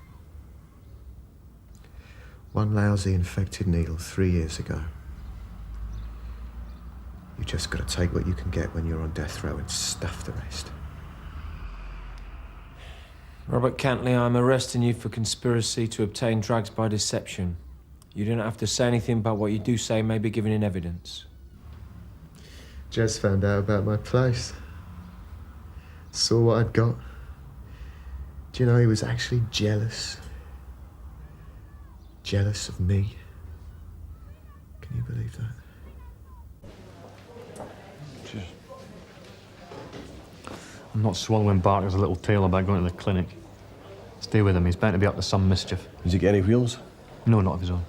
One lousy infected needle 3 years ago. You just got to take what you can get when you're on death row and stuff the rest. Robert Cantley, I'm arresting you for conspiracy to obtain drugs by deception. You don't have to say anything, but what you do say may be given in evidence. Jez found out about my place. Saw what I'd got. Do you know he was actually jealous? Jealous of me. Can you believe that? I'm not swallowing Barker's little tale about going to the clinic. Stay with him, he's bound to be up to some mischief. Does he get any wheels? No, not of his own.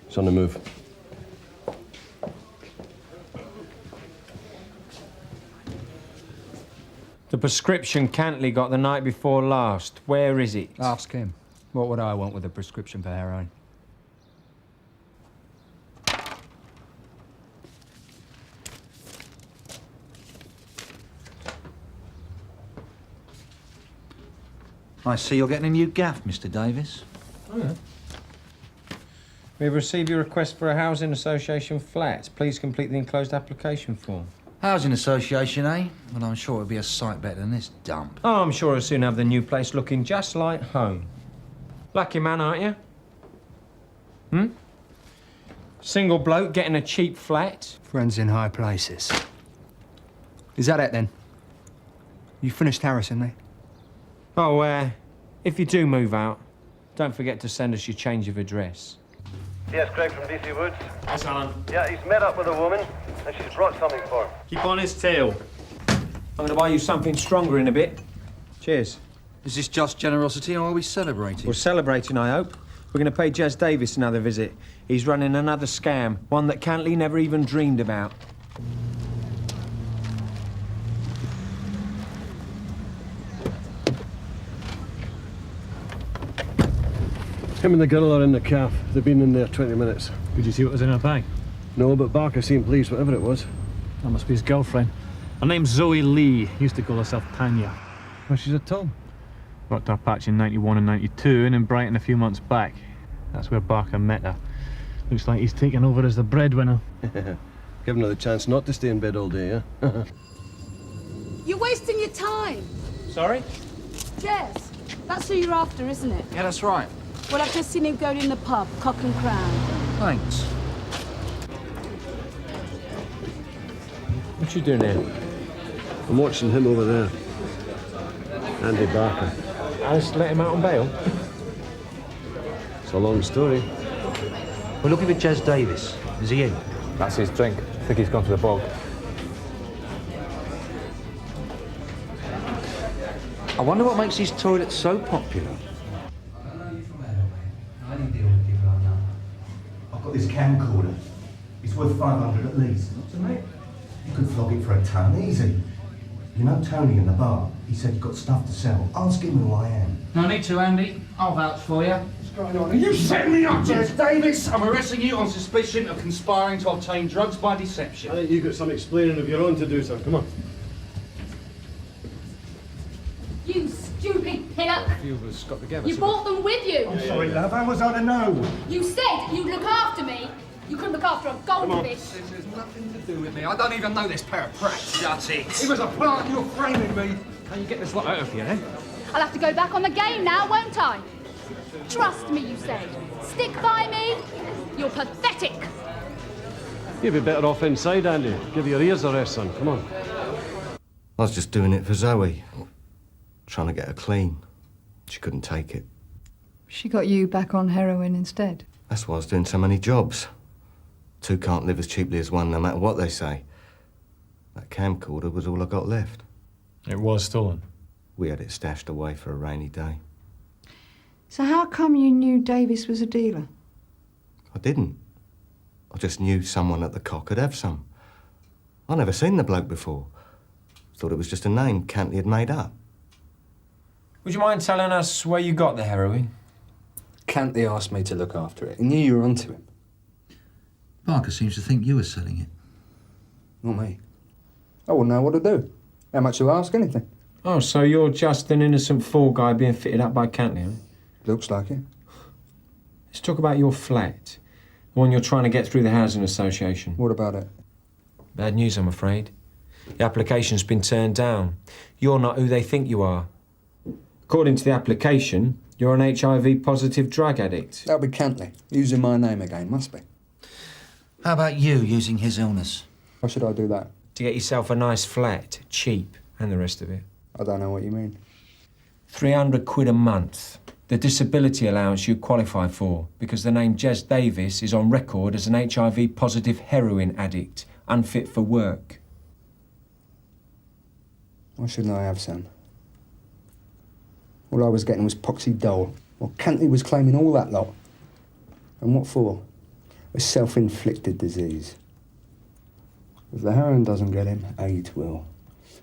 He's on the move. The prescription Cantley got the night before last, where is it? Ask him. What would I want with a prescription for heroin? I see you're getting a new gaff, Mr. Davis. Oh, yeah. We've received your request for a housing association flat. Please complete the enclosed application form. Housing association, eh? Well, I'm sure it'll be a sight better than this dump. Oh, I'm sure I'll soon have the new place looking just like home. Lucky man, aren't you? Hmm? Single bloke getting a cheap flat. Friends in high places. Is that it, then? You finished harassing me? Oh, if you do move out, don't forget to send us your change of address. Yes, Craig from DC Woods. Yes, Alan. Yeah, he's met up with a woman and she's brought something for him. Keep on his tail. I'm going to buy you something stronger in a bit. Cheers. Is this just generosity or are we celebrating? We're celebrating, I hope. We're going to pay Jez Davis another visit. He's running another scam, one that Cantley never even dreamed about. Him and the girl are in the calf. They've been in there 20 minutes. Did you see what was in her bag? No, but Barker seemed pleased, whatever it was. That must be his girlfriend. Her name's Zoe Lee. Used to call herself Tanya. Well, she's a Tom. Worked our patch in 91 and 92 and in Brighton a few months back. That's where Barker met her. Looks like he's taken over as the breadwinner. Giving her the chance not to stay in bed all day, yeah? You're wasting your time. Sorry? Jez, that's who you're after, isn't it? Yeah, that's right. Well, I've just seen him go in the pub, Cock and Crown. Thanks. What you doing here? I'm watching him over there. Andy Barker. Alice let him out on bail? It's a long story. We're looking for Jez Davis. Is he in? That's his drink. I think he's gone to the bog. I wonder what makes these toilets so popular. I've got this camcorder. It's worth 500 at least. Not to me. You could flog it for a ton, easy. You know Tony in the bar? He said you've got stuff to sell. Ask him who I am. No need to, Andy. I'll vouch for you. What's going on? Are you setting me up, Jez Davis, I'm arresting you on suspicion of conspiring to obtain drugs by deception. I think you've got some explaining of your own to do, sir. Come on. You stupid pillock. A few of us got together. You brought them with you. I'm sorry, love. How was I to know? You said you'd look after me. You couldn't look after a goldfish. This has nothing to do with me. I don't even know this pair of brats. Shut it. It was a plant. You're framing me. Can you get this lot out of here, eh? I'll have to go back on the game now, won't I? Trust me, you said. Stick by me. You're pathetic. You'd be better off inside, Andy. Give your ears a rest, son. Come on. I was just doing it for Zoe. Trying to get her clean. She couldn't take it. She got you back on heroin instead. That's why I was doing so many jobs. Two can't live as cheaply as one, no matter what they say. That camcorder was all I got left. It was stolen. We had it stashed away for a rainy day. So how come you knew Davis was a dealer? I didn't. I just knew someone at the Cock could have some. I never seen the bloke before. Thought it was just a name Cantley had made up. Would you mind telling us where you got the heroin? Cantley asked me to look after it. He knew you were onto him. Barker seems to think you were selling it. Not me. I wouldn't know what to do. How much you ask, anything. Oh, so you're just an innocent fool guy being fitted up by Cantley, huh? Looks like it. Let's talk about your flat. The one you're trying to get through the Housing Association. What about it? Bad news, I'm afraid. The application's been turned down. You're not who they think you are. According to the application, you're an HIV-positive drug addict. That'll be Cantley. Using my name again, must be. How about you using his illness? Why should I do that? To get yourself a nice flat, cheap, and the rest of it. I don't know what you mean. 300 quid a month. The disability allowance you qualify for, because the name Jez Davis is on record as an HIV-positive heroin addict, unfit for work. Why shouldn't I have some? All I was getting was poxy dole. Well, Cantley was claiming all that lot. And what for? A self-inflicted disease. If the heroin doesn't get him, AIDS will.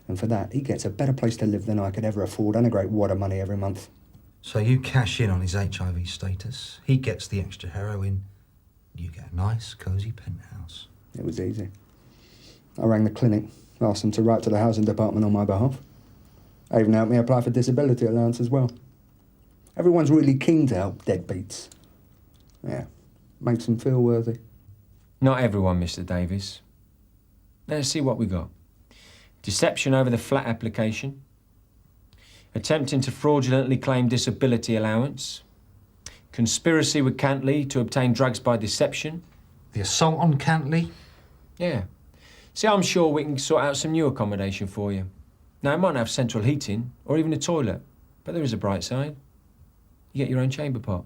And for that, he gets a better place to live than I could ever afford and a great wad of money every month. So you cash in on his HIV status, he gets the extra heroin, you get a nice, cosy penthouse. It was easy. I rang the clinic, asked them to write to the housing department on my behalf. They even helped me apply for disability allowance as well. Everyone's really keen to help deadbeats. Yeah, makes them feel worthy. Not everyone, Mr. Davis. Let's see what we got. Deception over the flat application. Attempting to fraudulently claim disability allowance. Conspiracy with Cantley to obtain drugs by deception. The assault on Cantley? Yeah. See, I'm sure we can sort out some new accommodation for you. Now, it might not have central heating or even a toilet, but there is a bright side. You get your own chamber pot.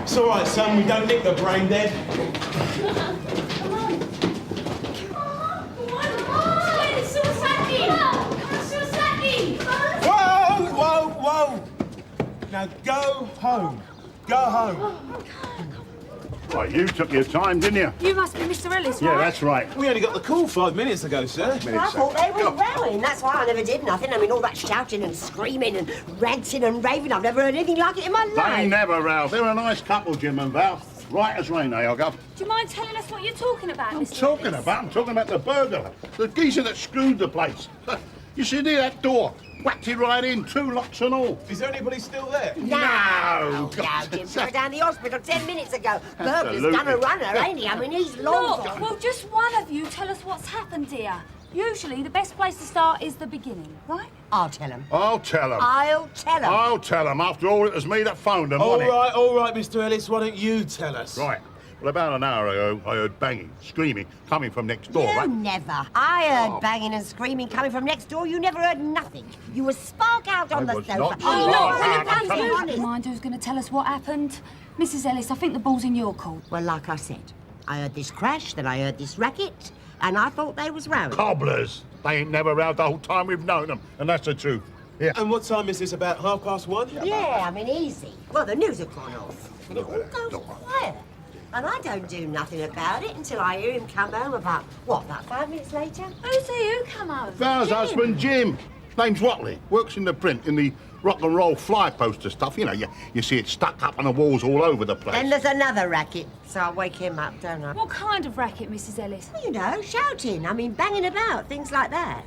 It's all right, son. We don't nick the brain dead. Whoa, whoa, whoa! Now go home. Go home. Right, you took your time, didn't you? You must be Mr. Ellis, Yeah, right? that's right. We only got the call 5 minutes ago, sir. I thought they were rowing. That's why I never did nothing. I mean, all that shouting and screaming and ranting and raving, I've never heard anything like it in my life. They never row. They're a nice couple, Jim and Val. Right as rain, they are, Gov. Do you mind telling us what you're talking about, Mr. Talking Ellis? about? I'm talking about the burglar. The geezer that screwed the place. You see near that door? Whacked it right in, 2 locks and all. Is there anybody still there? No, Jim. They were down the hospital 10 minutes ago. Burglar's done a runner, ain't he? I mean, he's long Look, will just one of you tell us what's happened, dear? Usually, the best place to start is the beginning, right? I'll tell him. I'll tell him. I'll tell him. I'll tell him. After all, it was me that phoned him, All wasn't it? right, Mr. Ellis. Why don't you tell us? Right. Well, about an hour ago, I heard banging, screaming, coming from next door, You right? never. I heard banging and screaming coming from next door. You never heard nothing. You were spark out on I the was sofa. not Oh, spark no, out. you I'm can't telling be you. honest. Mind who's going to tell us what happened? Mrs. Ellis, I think the ball's in your court. Well, like I said, I heard this crash, then I heard this racket, and I thought they was rowing. Cobblers. They ain't never rowed the whole time we've known them, and that's the truth. Yeah. And what time is this? About 1:30? Yeah, I mean, easy. Well, the news have gone off. And it all goes quiet. And I don't do nothing about it until I hear him come home about, what, about 5 minutes later? Who's he? Who come home? Val's husband, Jim. His name's Watley. Works in the print, in the rock and roll fly poster stuff. You know, you see it stuck up on the walls all over the place. Then there's another racket, so I wake him up, don't I? What kind of racket, Mrs. Ellis? Well, you know, shouting, I mean, banging about, things like that.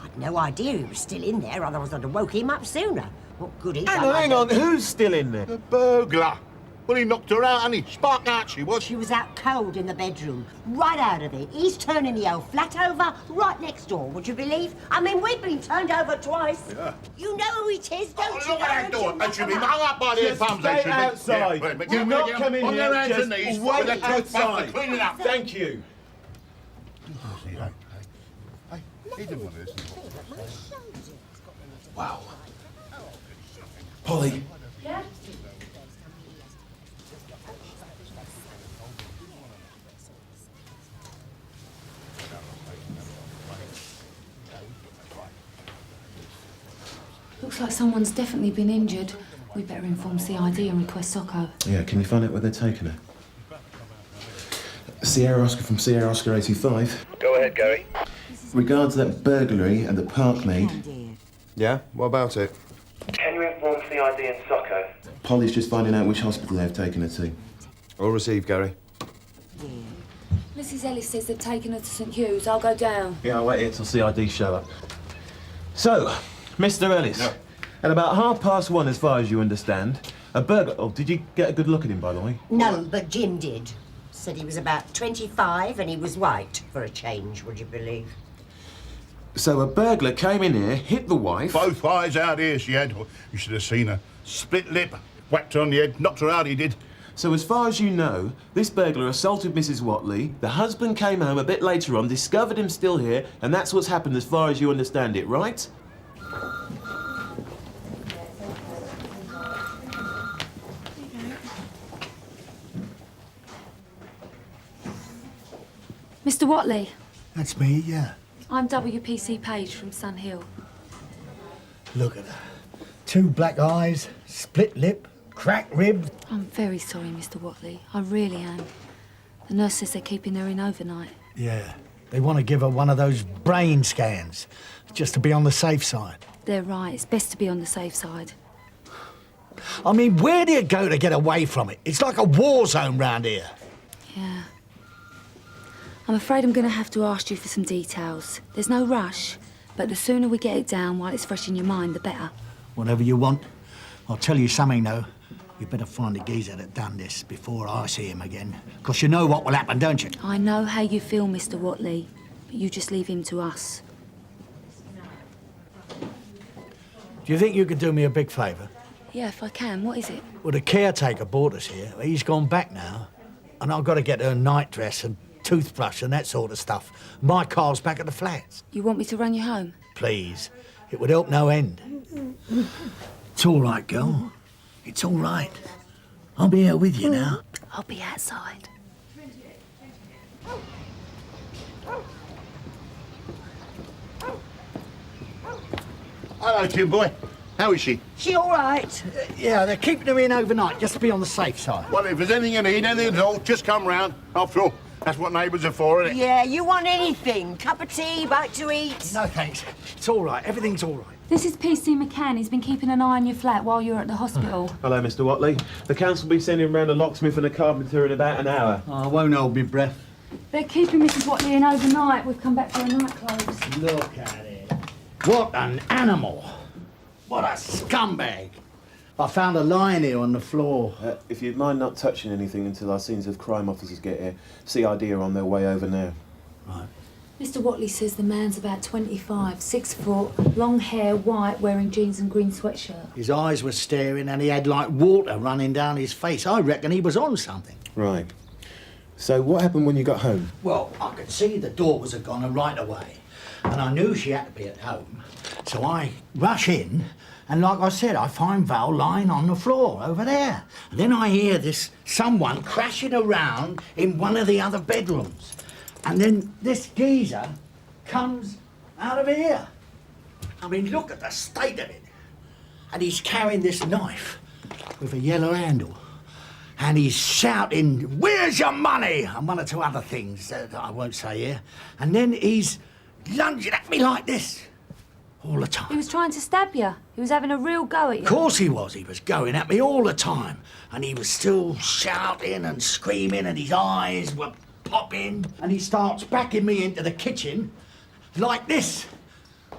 I'd no idea he was still in there, otherwise I'd have woke him up sooner. What good he Hang on. Who's still in there? The burglar. Well, he knocked her out, and he sparked out she was. She was out cold in the bedroom, right out of it. He's turning the old flat over right next door, would you believe? I mean, we've been turned over twice. Yeah. You know who it is, don't you? Look at that door. They should be hung up by their thumbs. They Stay should be. outside. Yeah, but Do not come in on here. their hands Just and knees. wait with a toothbrush to outside. clean it up. Thank you. He didn't want to listen. Wow. Polly. Yeah? Looks like someone's definitely been injured. We better inform CID and request Socko. Yeah, can you find out where they're taking her? Sierra Oscar from Sierra Oscar 85. Go ahead, Gary. Regards that burglary at the Parkmead. Yeah? What about it? Can you inform CID and Socko? Polly's just finding out which hospital they've taken her to. All received, Gary. Mrs. Ellis says they've taken her to St Hugh's. I'll go down. Yeah, I'll wait here till CID show up. So, Mr. Ellis, at about 1:30, as far as you understand, a burglar... Oh, did you get a good look at him, by the way? No, but Jim did. Said he was about 25 and he was white, for a change, would you believe? So a burglar came in here, hit the wife... Both eyes out here she had. You should have seen her. Split lip, whacked her on the head, knocked her out, he did. So as far as you know, this burglar assaulted Mrs. Watley, the husband came home a bit later on, discovered him still here, and that's what's happened as far as you understand it, right? Mr. Watley, That's me, yeah. I'm WPC Page from Sun Hill. Look at her. 2 black eyes, split lip, cracked rib. I'm very sorry, Mr. Watley. I really am. The nurse says they're keeping her in overnight. Yeah. They want to give her one of those brain scans, just to be on the safe side. They're right. It's best to be on the safe side. I mean, where do you go to get away from it? It's like a war zone round here. Yeah. I'm afraid I'm going to have to ask you for some details. There's no rush, but the sooner we get it down while it's fresh in your mind, the better. Whatever you want. I'll tell you something, though. You better find the geezer that done this before I see him again. Because you know what will happen, don't you? I know how you feel, Mr. Watley, but you just leave him to us. Do you think you could do me a big favour? Yeah, if I can. What is it? Well, the caretaker brought us here. He's gone back now. And I've got to get her a nightdress and toothbrush and that sort of stuff. My car's back at the flats. You want me to run you home? Please. It would help no end. It's all right, girl. It's all right. I'll be here with you now. I'll be outside. Hello, Jim boy. How is she? She all right? Yeah, they're keeping her in overnight, just to be on the safe side. Well, if there's anything you need, anything at all, just come round. After all, that's what neighbours are for, isn't it? Yeah, you want anything? Cup of tea, bite to eat? No, thanks. It's all right. Everything's all right. This is PC McCann. He's been keeping an eye on your flat while you were at the hospital. Hello, Mr. Watley. The council will be sending round a locksmith and a carpenter in about an hour. I won't hold my breath. They're keeping Mrs. Watley in overnight. We've come back for her nightclothes. Look at it. What an animal. What a scumbag. I found a line here on the floor. If you'd mind not touching anything until our scenes of crime officers get here, CID are on their way over now. Right. Mr. Watley says the man's about 25, 6 foot, long hair, white, wearing jeans and green sweatshirt. His eyes were staring and he had like water running down his face. I reckon he was on something. Right. So what happened when you got home? Well, I could see the door was agoner right away. And I knew she had to be at home. So I rush in, and like I said, I find Val lying on the floor over there. And then I hear this someone crashing around in one of the other bedrooms. And then this geezer comes out of here. I mean, look at the state of it. And he's carrying this knife with a yellow handle. And he's shouting, "Where's your money?" and one or two other things that I won't say here. And then he's lunging at me like this all the time. He was trying to stab you. He was having a real go at you. Of course he was. He was going at me all the time. And he was still shouting and screaming and his eyes were popping. And he starts backing me into the kitchen like this.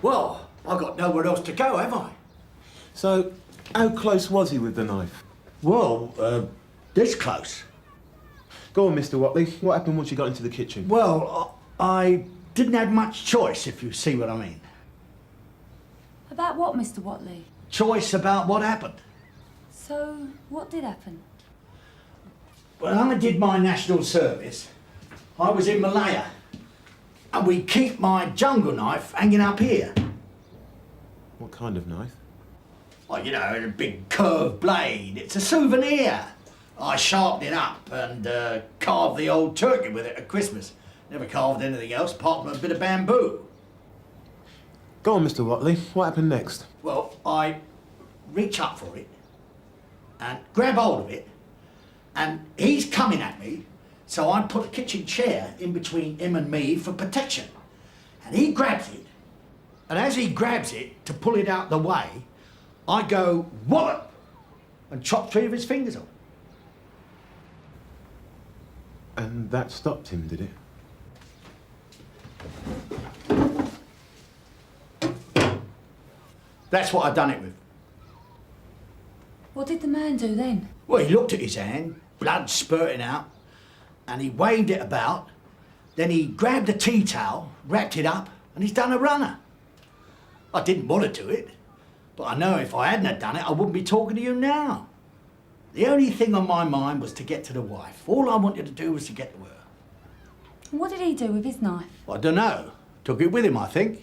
Well, I've got nowhere else to go, have I? So, how close was he with the knife? Well, this close. Go on, Mr. Watley. What happened once you got into the kitchen? Well, I didn't have much choice, if you see what I mean. About what, Mr. Watley? Choice about what happened. So, what did happen? When I did my national service, I was in Malaya. And we keep my jungle knife hanging up here. What kind of knife? Oh, you know, a big curved blade. It's a souvenir. I sharpened it up and carved the old turkey with it at Christmas. Never carved anything else apart from a bit of bamboo. Go on, Mr. Watley. What happened next? Well, I reach up for it and grab hold of it, and he's coming at me, so I put a kitchen chair in between him and me for protection. And he grabs it, and as he grabs it to pull it out the way, I go wallop and chop 3 of his fingers off. And that stopped him, did it? That's what I done it with. What did the man do then? Well, he looked at his hand, blood spurting out, and he waved it about. Then he grabbed a tea towel, wrapped it up, and he's done a runner. I didn't want to do it, but I know if I hadn't have done it, I wouldn't be talking to you now. The only thing on my mind was to get to the wife. All I wanted to do was to get to her. What did he do with his knife? I don't know. Took it with him, I think.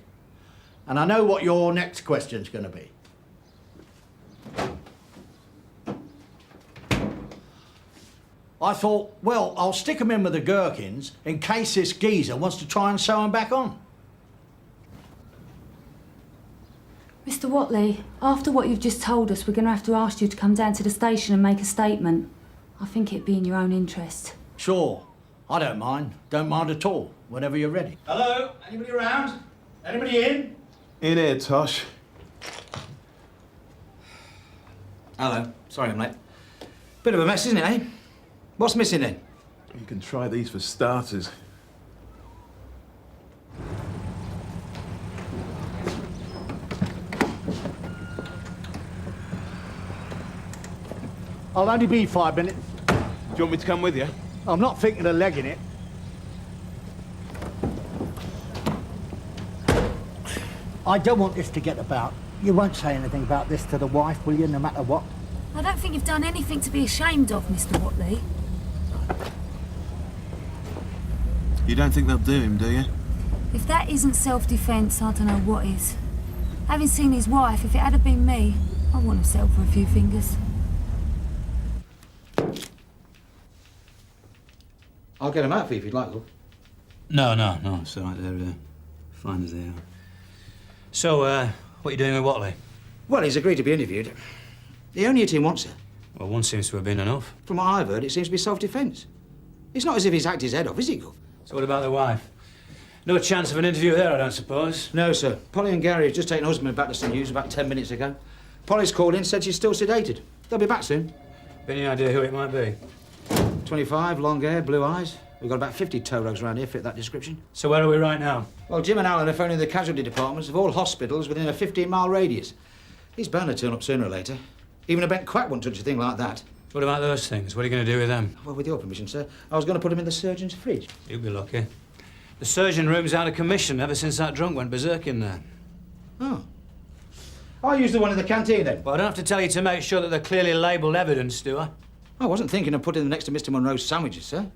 And I know what your next question's going to be. I thought, well, I'll stick him in with the gherkins in case this geezer wants to try and sew him back on. Mr. Watley, after what you've just told us, we're going to have to ask you to come down to the station and make a statement. I think it'd be in your own interest. Sure. I don't mind. Don't mind at all. Whenever you're ready. Hello? Anybody around? Anybody in? In here, Tosh. Hello. Sorry I'm late. Bit of a mess, isn't it, eh? What's missing then? You can try these for starters. I'll only be 5 minutes. Do you want me to come with you? I'm not thinking of legging it. I don't want this to get about. You won't say anything about this to the wife, will you, no matter what? I don't think you've done anything to be ashamed of, Mr. Watley. You don't think they'll do him, do you? If that isn't self-defence, I don't know what is. Having seen his wife, if it had been me, I wouldn't have settled for a few fingers. I'll get them out for you if you'd like, love. No, it's all right. They're fine as they are. So, what are you doing with Watley? Well, he's agreed to be interviewed. The only team wants her. Well, one seems to have been enough. From what I've heard, it seems to be self-defence. It's not as if he's hacked his head off, is he, Gov? So what about the wife? No chance of an interview there, I don't suppose? No, sir. Polly and Gary have just taken husband back to St. Hughes about 10 minutes ago. Polly's called in, said she's still sedated. They'll be back soon. Any idea who it might be? 25, long hair, blue eyes. We've got about 50 tow rugs around here fit that description. So where are we right now? Well, Jim and Alan are phoning the casualty departments of all hospitals within a 15-mile radius. He's bound to turn up sooner or later. Even a bent quack won't touch a thing like that. What about those things? What are you going to do with them? Well, with your permission, sir, I was going to put them in the surgeon's fridge. You'll be lucky. The surgeon room's out of commission ever since that drunk went berserk in there. Oh. I'll use the one in the canteen, then. Well, I don't have to tell you to make sure that they're clearly labelled evidence, do I? I wasn't thinking of putting them next to Mr. Monroe's sandwiches, sir.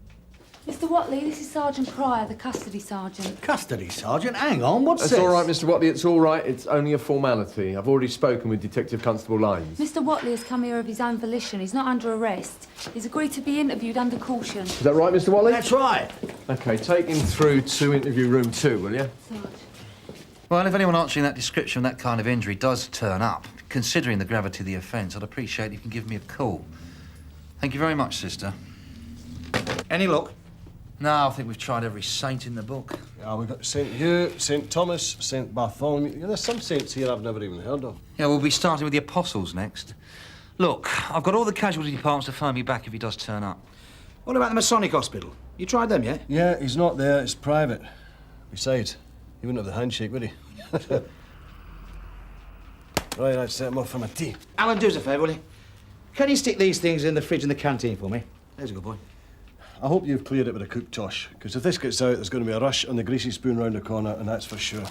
Mr. Watley, this is Sergeant Pryor, the custody sergeant. Custody sergeant? Hang on, what's That's this? all right, Mr. Watley, it's all right. It's only a formality. I've already spoken with Detective Constable Lyons. Mr. Watley has come here of his own volition. He's not under arrest. He's agreed to be interviewed under caution. Is that right, Mr. Watley? That's right. OK, take him through to interview room 2, will you? Well, if anyone answering that description of that kind of injury does turn up, considering the gravity of the offence, I'd appreciate if you can give me a call. Thank you very much, sister. Any luck? No, I think we've tried every saint in the book. Yeah, we've got St. Hugh, St. Thomas, St. Bartholomew. Yeah, there's some saints here I've never even heard of. Yeah, we'll be starting with the apostles next. Look, I've got all the casualty departments to phone me back if he does turn up. What about the Masonic Hospital? You tried them yet? Yeah, he's not there. It's private. Besides, he wouldn't have the handshake, would he? Right, I'd set him off for my tea. Alan, do us a favour, will you? Can you stick these things in the fridge in the canteen for me? There's a good boy. I hope you've cleared it with a cook, Tosh, because if this gets out, there's going to be a rush on the greasy spoon round the corner, and that's for sure.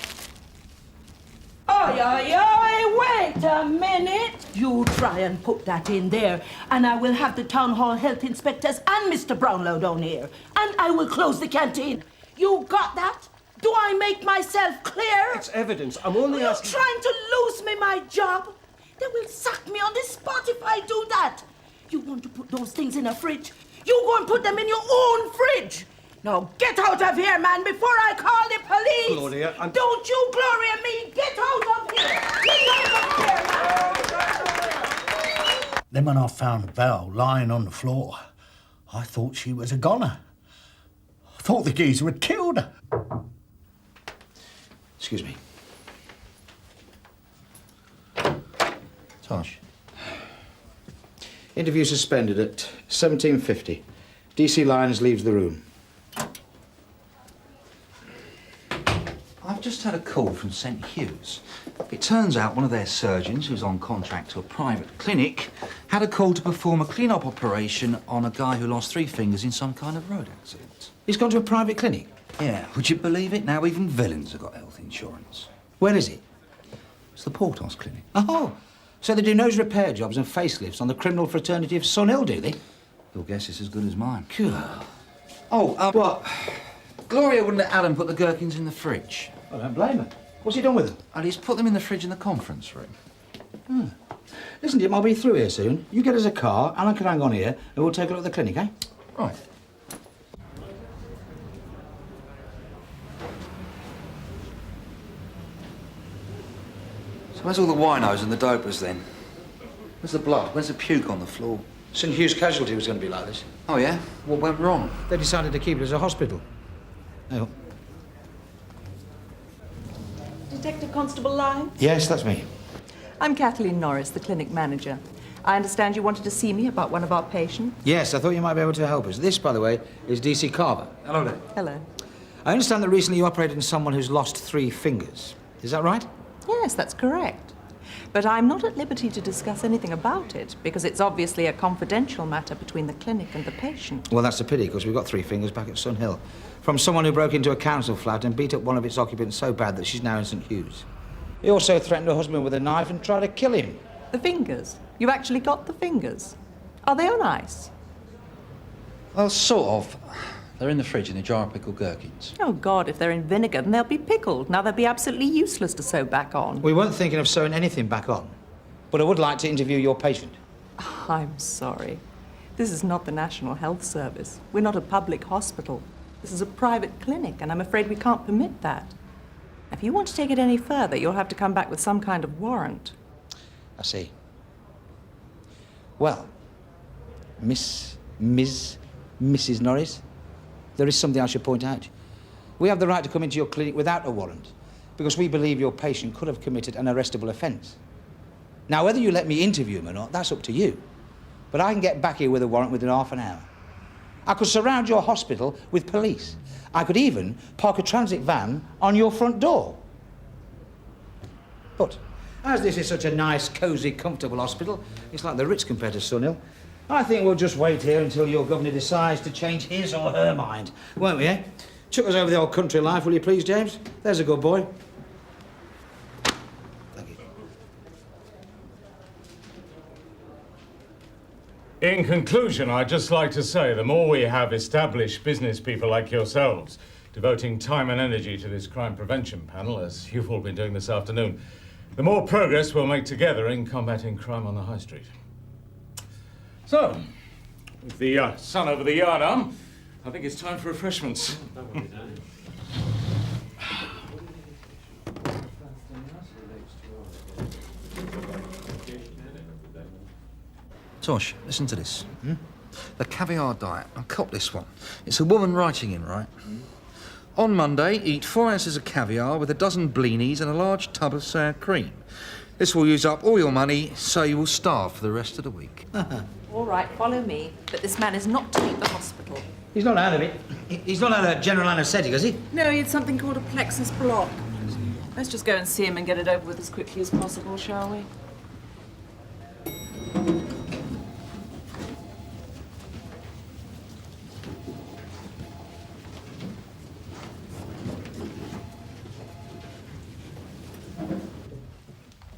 Wait a minute. You try and put that in there, and I will have the town hall health inspectors and Mr. Brownlow down here, and I will close the canteen. You got that? Do I make myself clear? It's evidence. I'm only asking... You're trying to lose me my job? They will sack me on the spot if I do that. You want to put those things in a fridge? You go and put them in your own fridge. Now get out of here, man, before I call the police. Gloria, Don't you glory me. Get Get out of here! Get out of here now! Then when I found Val lying on the floor, I thought she was a goner. I thought the geezer had killed her. Excuse me. Tosh. Interview suspended at 17:50. DC Lyons leaves the room. I've just had a call from St Hughes. It turns out one of their surgeons, who's on contract to a private clinic, had a call to perform a clean-up operation on a guy who lost 3 fingers in some kind of road accident. He's gone to a private clinic? Yeah, would you believe it? Now even villains have got health insurance. Where is it? It's the Portos Clinic. Oh, so they do nose repair jobs and facelifts on the criminal fraternity of Sunhill, do they? Your guess is as good as mine. Cool. What? Gloria wouldn't let Adam put the gherkins in the fridge. I don't blame her. What's he done with them? And he's put them in the fridge in the conference room. Listen, Jim, I'll be through here soon. You get us a car, Alan can hang on here, and we'll take a look at the clinic, eh? Right. So where's all the winos and the dopers then? Where's the blood? Where's the puke on the floor? St Hugh's casualty was going to be like this. Oh, yeah? What went wrong? They decided to keep it as a hospital. Oh. Detective Constable Lyons? Yes, that's me. I'm Kathleen Norris, the clinic manager. I understand you wanted to see me about one of our patients. Yes, I thought you might be able to help us. This, by the way, is DC Carver. Hello there. Hello. I understand that recently you operated on someone who's lost 3 fingers. Is that right? Yes, that's correct. But I'm not at liberty to discuss anything about it because it's obviously a confidential matter between the clinic and the patient. Well, that's a pity, because we've got 3 fingers back at Sunhill. From someone who broke into a council flat and beat up one of its occupants so bad that she's now in St Hughes. He also threatened her husband with a knife and tried to kill him. The fingers? You actually got the fingers? Are they on ice? Well, sort of. They're in the fridge in a jar of pickled gherkins. Oh, God, if they're in vinegar, then they'll be pickled. Now, they'll be absolutely useless to sew back on. We weren't thinking of sewing anything back on. But I would like to interview your patient. I'm sorry. This is not the National Health Service. We're not a public hospital. This is a private clinic, and I'm afraid we can't permit that. If you want to take it any further, you'll have to come back with some kind of warrant. I see. Well, Mrs. Norris, there is something I should point out. We have the right to come into your clinic without a warrant because we believe your patient could have committed an arrestable offence. Now, whether you let me interview him or not, that's up to you. But I can get back here with a warrant within half an hour. I could surround your hospital with police. I could even park a transit van on your front door. But as this is such a nice, cosy, comfortable hospital, it's like the Ritz compared to Sunhill, I think we'll just wait here until your governor decides to change his or her mind. Won't we, eh? Chuck us over the old country life, will you please, James? There's a good boy. In conclusion, I'd just like to say the more we have established business people like yourselves devoting time and energy to this crime prevention panel, as you've all been doing this afternoon, the more progress we'll make together in combating crime on the high street. So, with the sun over the yardarm, I think it's time for refreshments. Tosh, listen to this. The caviar diet. Now, cop this one. It's a woman writing in, right? On Monday, eat 4 ounces of caviar with a dozen blinis and a large tub of sour cream. This will use up all your money, so you will starve for the rest of the week. All right, follow me. But this man is not to leave the hospital. He's not out of it. He's not had a general anaesthetic, has he? No, he had something called a plexus block. Let's just go and see him and get it over with as quickly as possible, shall we?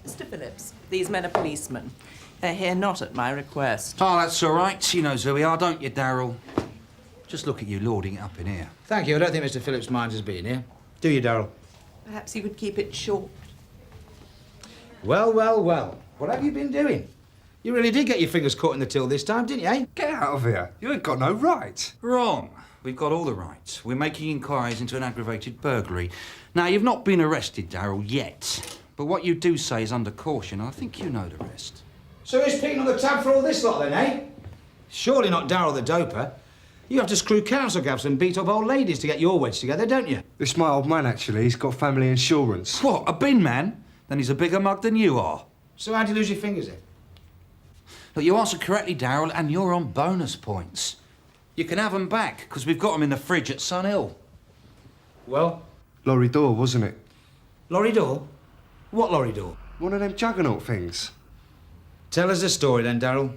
Mr. Phillips, these men are policemen. They're here not at my request. Oh, that's all right. She knows who we are, don't you, Darryl? Just look at you lording it up in here. Thank you. I don't think Mr. Phillips minds us being here. Do you, Darryl? Perhaps you could keep it short. Well, well, well. What have you been doing? You really did get your fingers caught in the till this time, didn't you, eh? Get out of here. You ain't got no right. Wrong. We've got all the rights. We're making inquiries into an aggravated burglary. Now, you've not been arrested, Darryl, yet. But what you do say is under caution. I think you know the rest. So who's picking on the tab for all this lot then, eh? Surely not Darryl the doper. You have to screw council gaffs and beat up old ladies to get your wedge together, don't you? It's my old man, actually. He's got family insurance. What, a bin man? Then he's a bigger mug than you are. So how'd you lose your fingers then? Look, you answered correctly, Darryl, and you're on bonus points. You can have them back, because we've got them in the fridge at Sun Hill. Well? Lorry door, wasn't it? Lorry door? What lorry door? One of them juggernaut things. Tell us the story then, Darryl.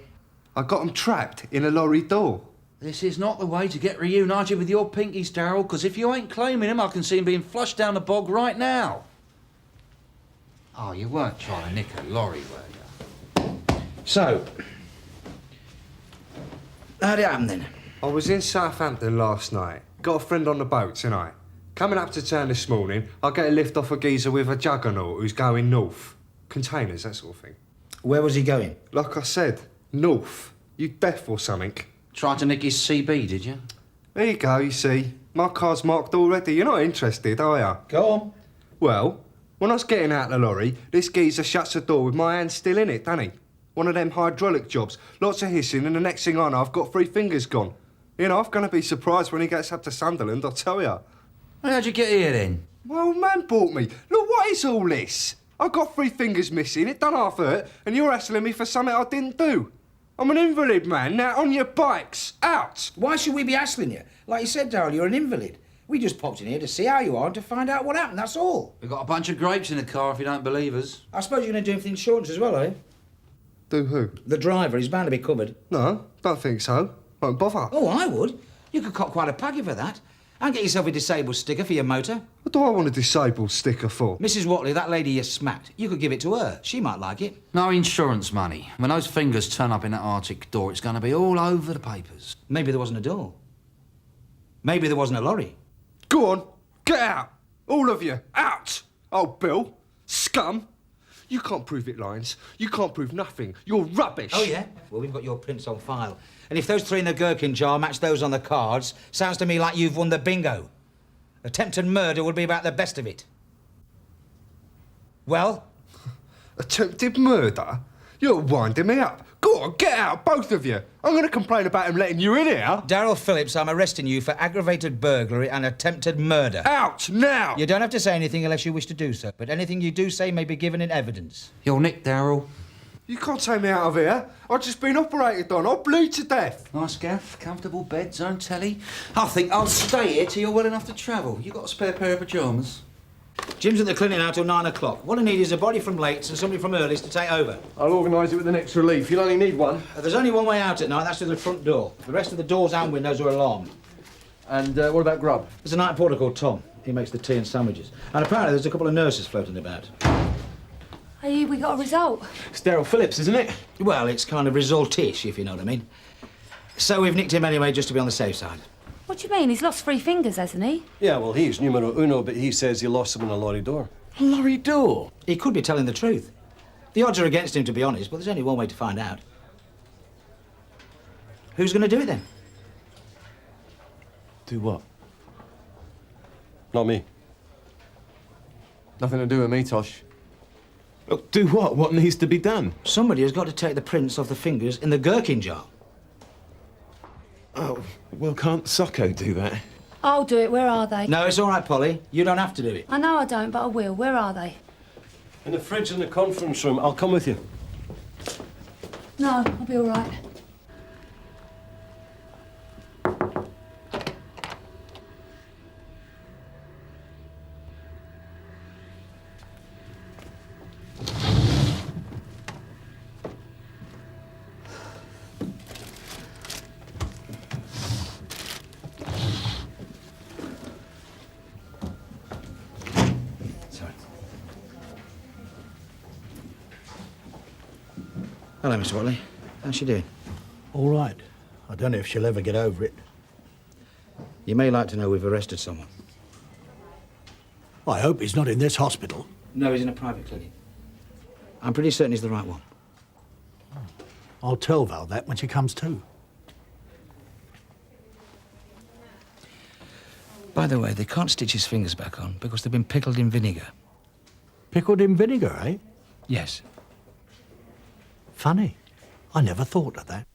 I got 'em trapped in a lorry door. This is not the way to get reunited with your pinkies, Darryl, because if you ain't claiming him, I can see him being flushed down the bog right now. Oh, you weren't trying to nick a lorry, were you? So, how'd it happen then? I was in Southampton last night. Got a friend on the boats, and I. Coming up to town this morning, I get a lift off a geezer with a juggernaut who's going north. Containers, that sort of thing. Where was he going? Like I said, north. You deaf or something? Tried to nick his CB, did you? There you go, you see. My car's marked already. You're not interested, are you? Go on. Well, when I was getting out of the lorry, this geezer shuts the door with my hand still in it, doesn't he? One of them hydraulic jobs. Lots of hissing, and the next thing I know, I've got 3 fingers gone. You know, I'm going to be surprised when he gets up to Sunderland, I'll tell you. How'd you get here, then? Well, man bought me. Look, what is all this? I got 3 fingers missing, it done half hurt, and you're hassling me for something I didn't do. I'm an invalid, man. Now, on your bikes. Out! Why should we be hassling you? Like you said, Darryl, you're an invalid. We just popped in here to see how you are and to find out what happened, that's all. We've got a bunch of grapes in the car if you don't believe us. I suppose you're going to do him for the insurance as well, eh? Do who? The driver, he's bound to be covered. No, don't think so. Won't bother. Oh, I would. You could cop quite a packet for that. And get yourself a disabled sticker for your motor. What do I want a disabled sticker for? Mrs. Watley, that lady you smacked, you could give it to her. She might like it. No insurance money. When those fingers turn up in that Arctic door, it's going to be all over the papers. Maybe there wasn't a door. Maybe there wasn't a lorry. Go on, get out. All of you, out. Oh, Bill, scum. You can't prove it, Lyons. You can't prove nothing. You're rubbish. Oh, yeah? Well, we've got your prints on file. And if those 3 in the gherkin jar match those on the cards, sounds to me like you've won the bingo. Attempted murder would be about the best of it. Well? Attempted murder? You're winding me up. Go on, get out, both of you. I'm going to complain about him letting you in here. Darryl Phillips, I'm arresting you for aggravated burglary and attempted murder. Out, now! You don't have to say anything unless you wish to do so, but anything you do say may be given in evidence. You're Nick, Darryl. You can't take me out of here. I've just been operated on. I'll bleed to death. Nice gaff, comfortable bed, zone telly. I think I'll stay here till you're well enough to travel. You got a spare pair of pyjamas? Jim's at the clinic now till 9 o'clock. What I need is a body from Lates and somebody from Early's to take over. I'll organise it with the next relief. You'll only need one. There's only one way out at night, that's through the front door. The rest of the doors and windows are alarmed. And what about grub? There's a night porter called Tom. He makes the tea and sandwiches. And apparently there's a couple of nurses floating about. Hey, we got a result. It's Darryl Phillips, isn't it? Well, it's kind of result-ish, if you know what I mean. So we've nicked him anyway, just to be on the safe side. What do you mean? He's lost 3 fingers, hasn't he? Yeah, well, he's numero uno, but he says he lost them in a lorry door. A lorry door? He could be telling the truth. The odds are against him, to be honest, but there's only one way to find out. Who's going to do it, then? Do what? Not me. Nothing to do with me, Tosh. Look, do what? What needs to be done? Somebody has got to take the prints off the fingers in the gherkin jar. Oh, well, can't Socko do that? I'll do it. Where are they? No, it's all right, Polly. You don't have to do it. I know I don't, but I will. Where are they? In the fridge in the conference room. I'll come with you. No, I'll be all right. Hello, Mr. Watley. How's she doing? All right. I don't know if she'll ever get over it. You may like to know we've arrested someone. I hope he's not in this hospital. No, he's in a private clinic. I'm pretty certain he's the right one. I'll tell Val that when she comes to. By the way, they can't stitch his fingers back on because they've been pickled in vinegar. Pickled in vinegar, eh? Yes. Funny. I never thought of that.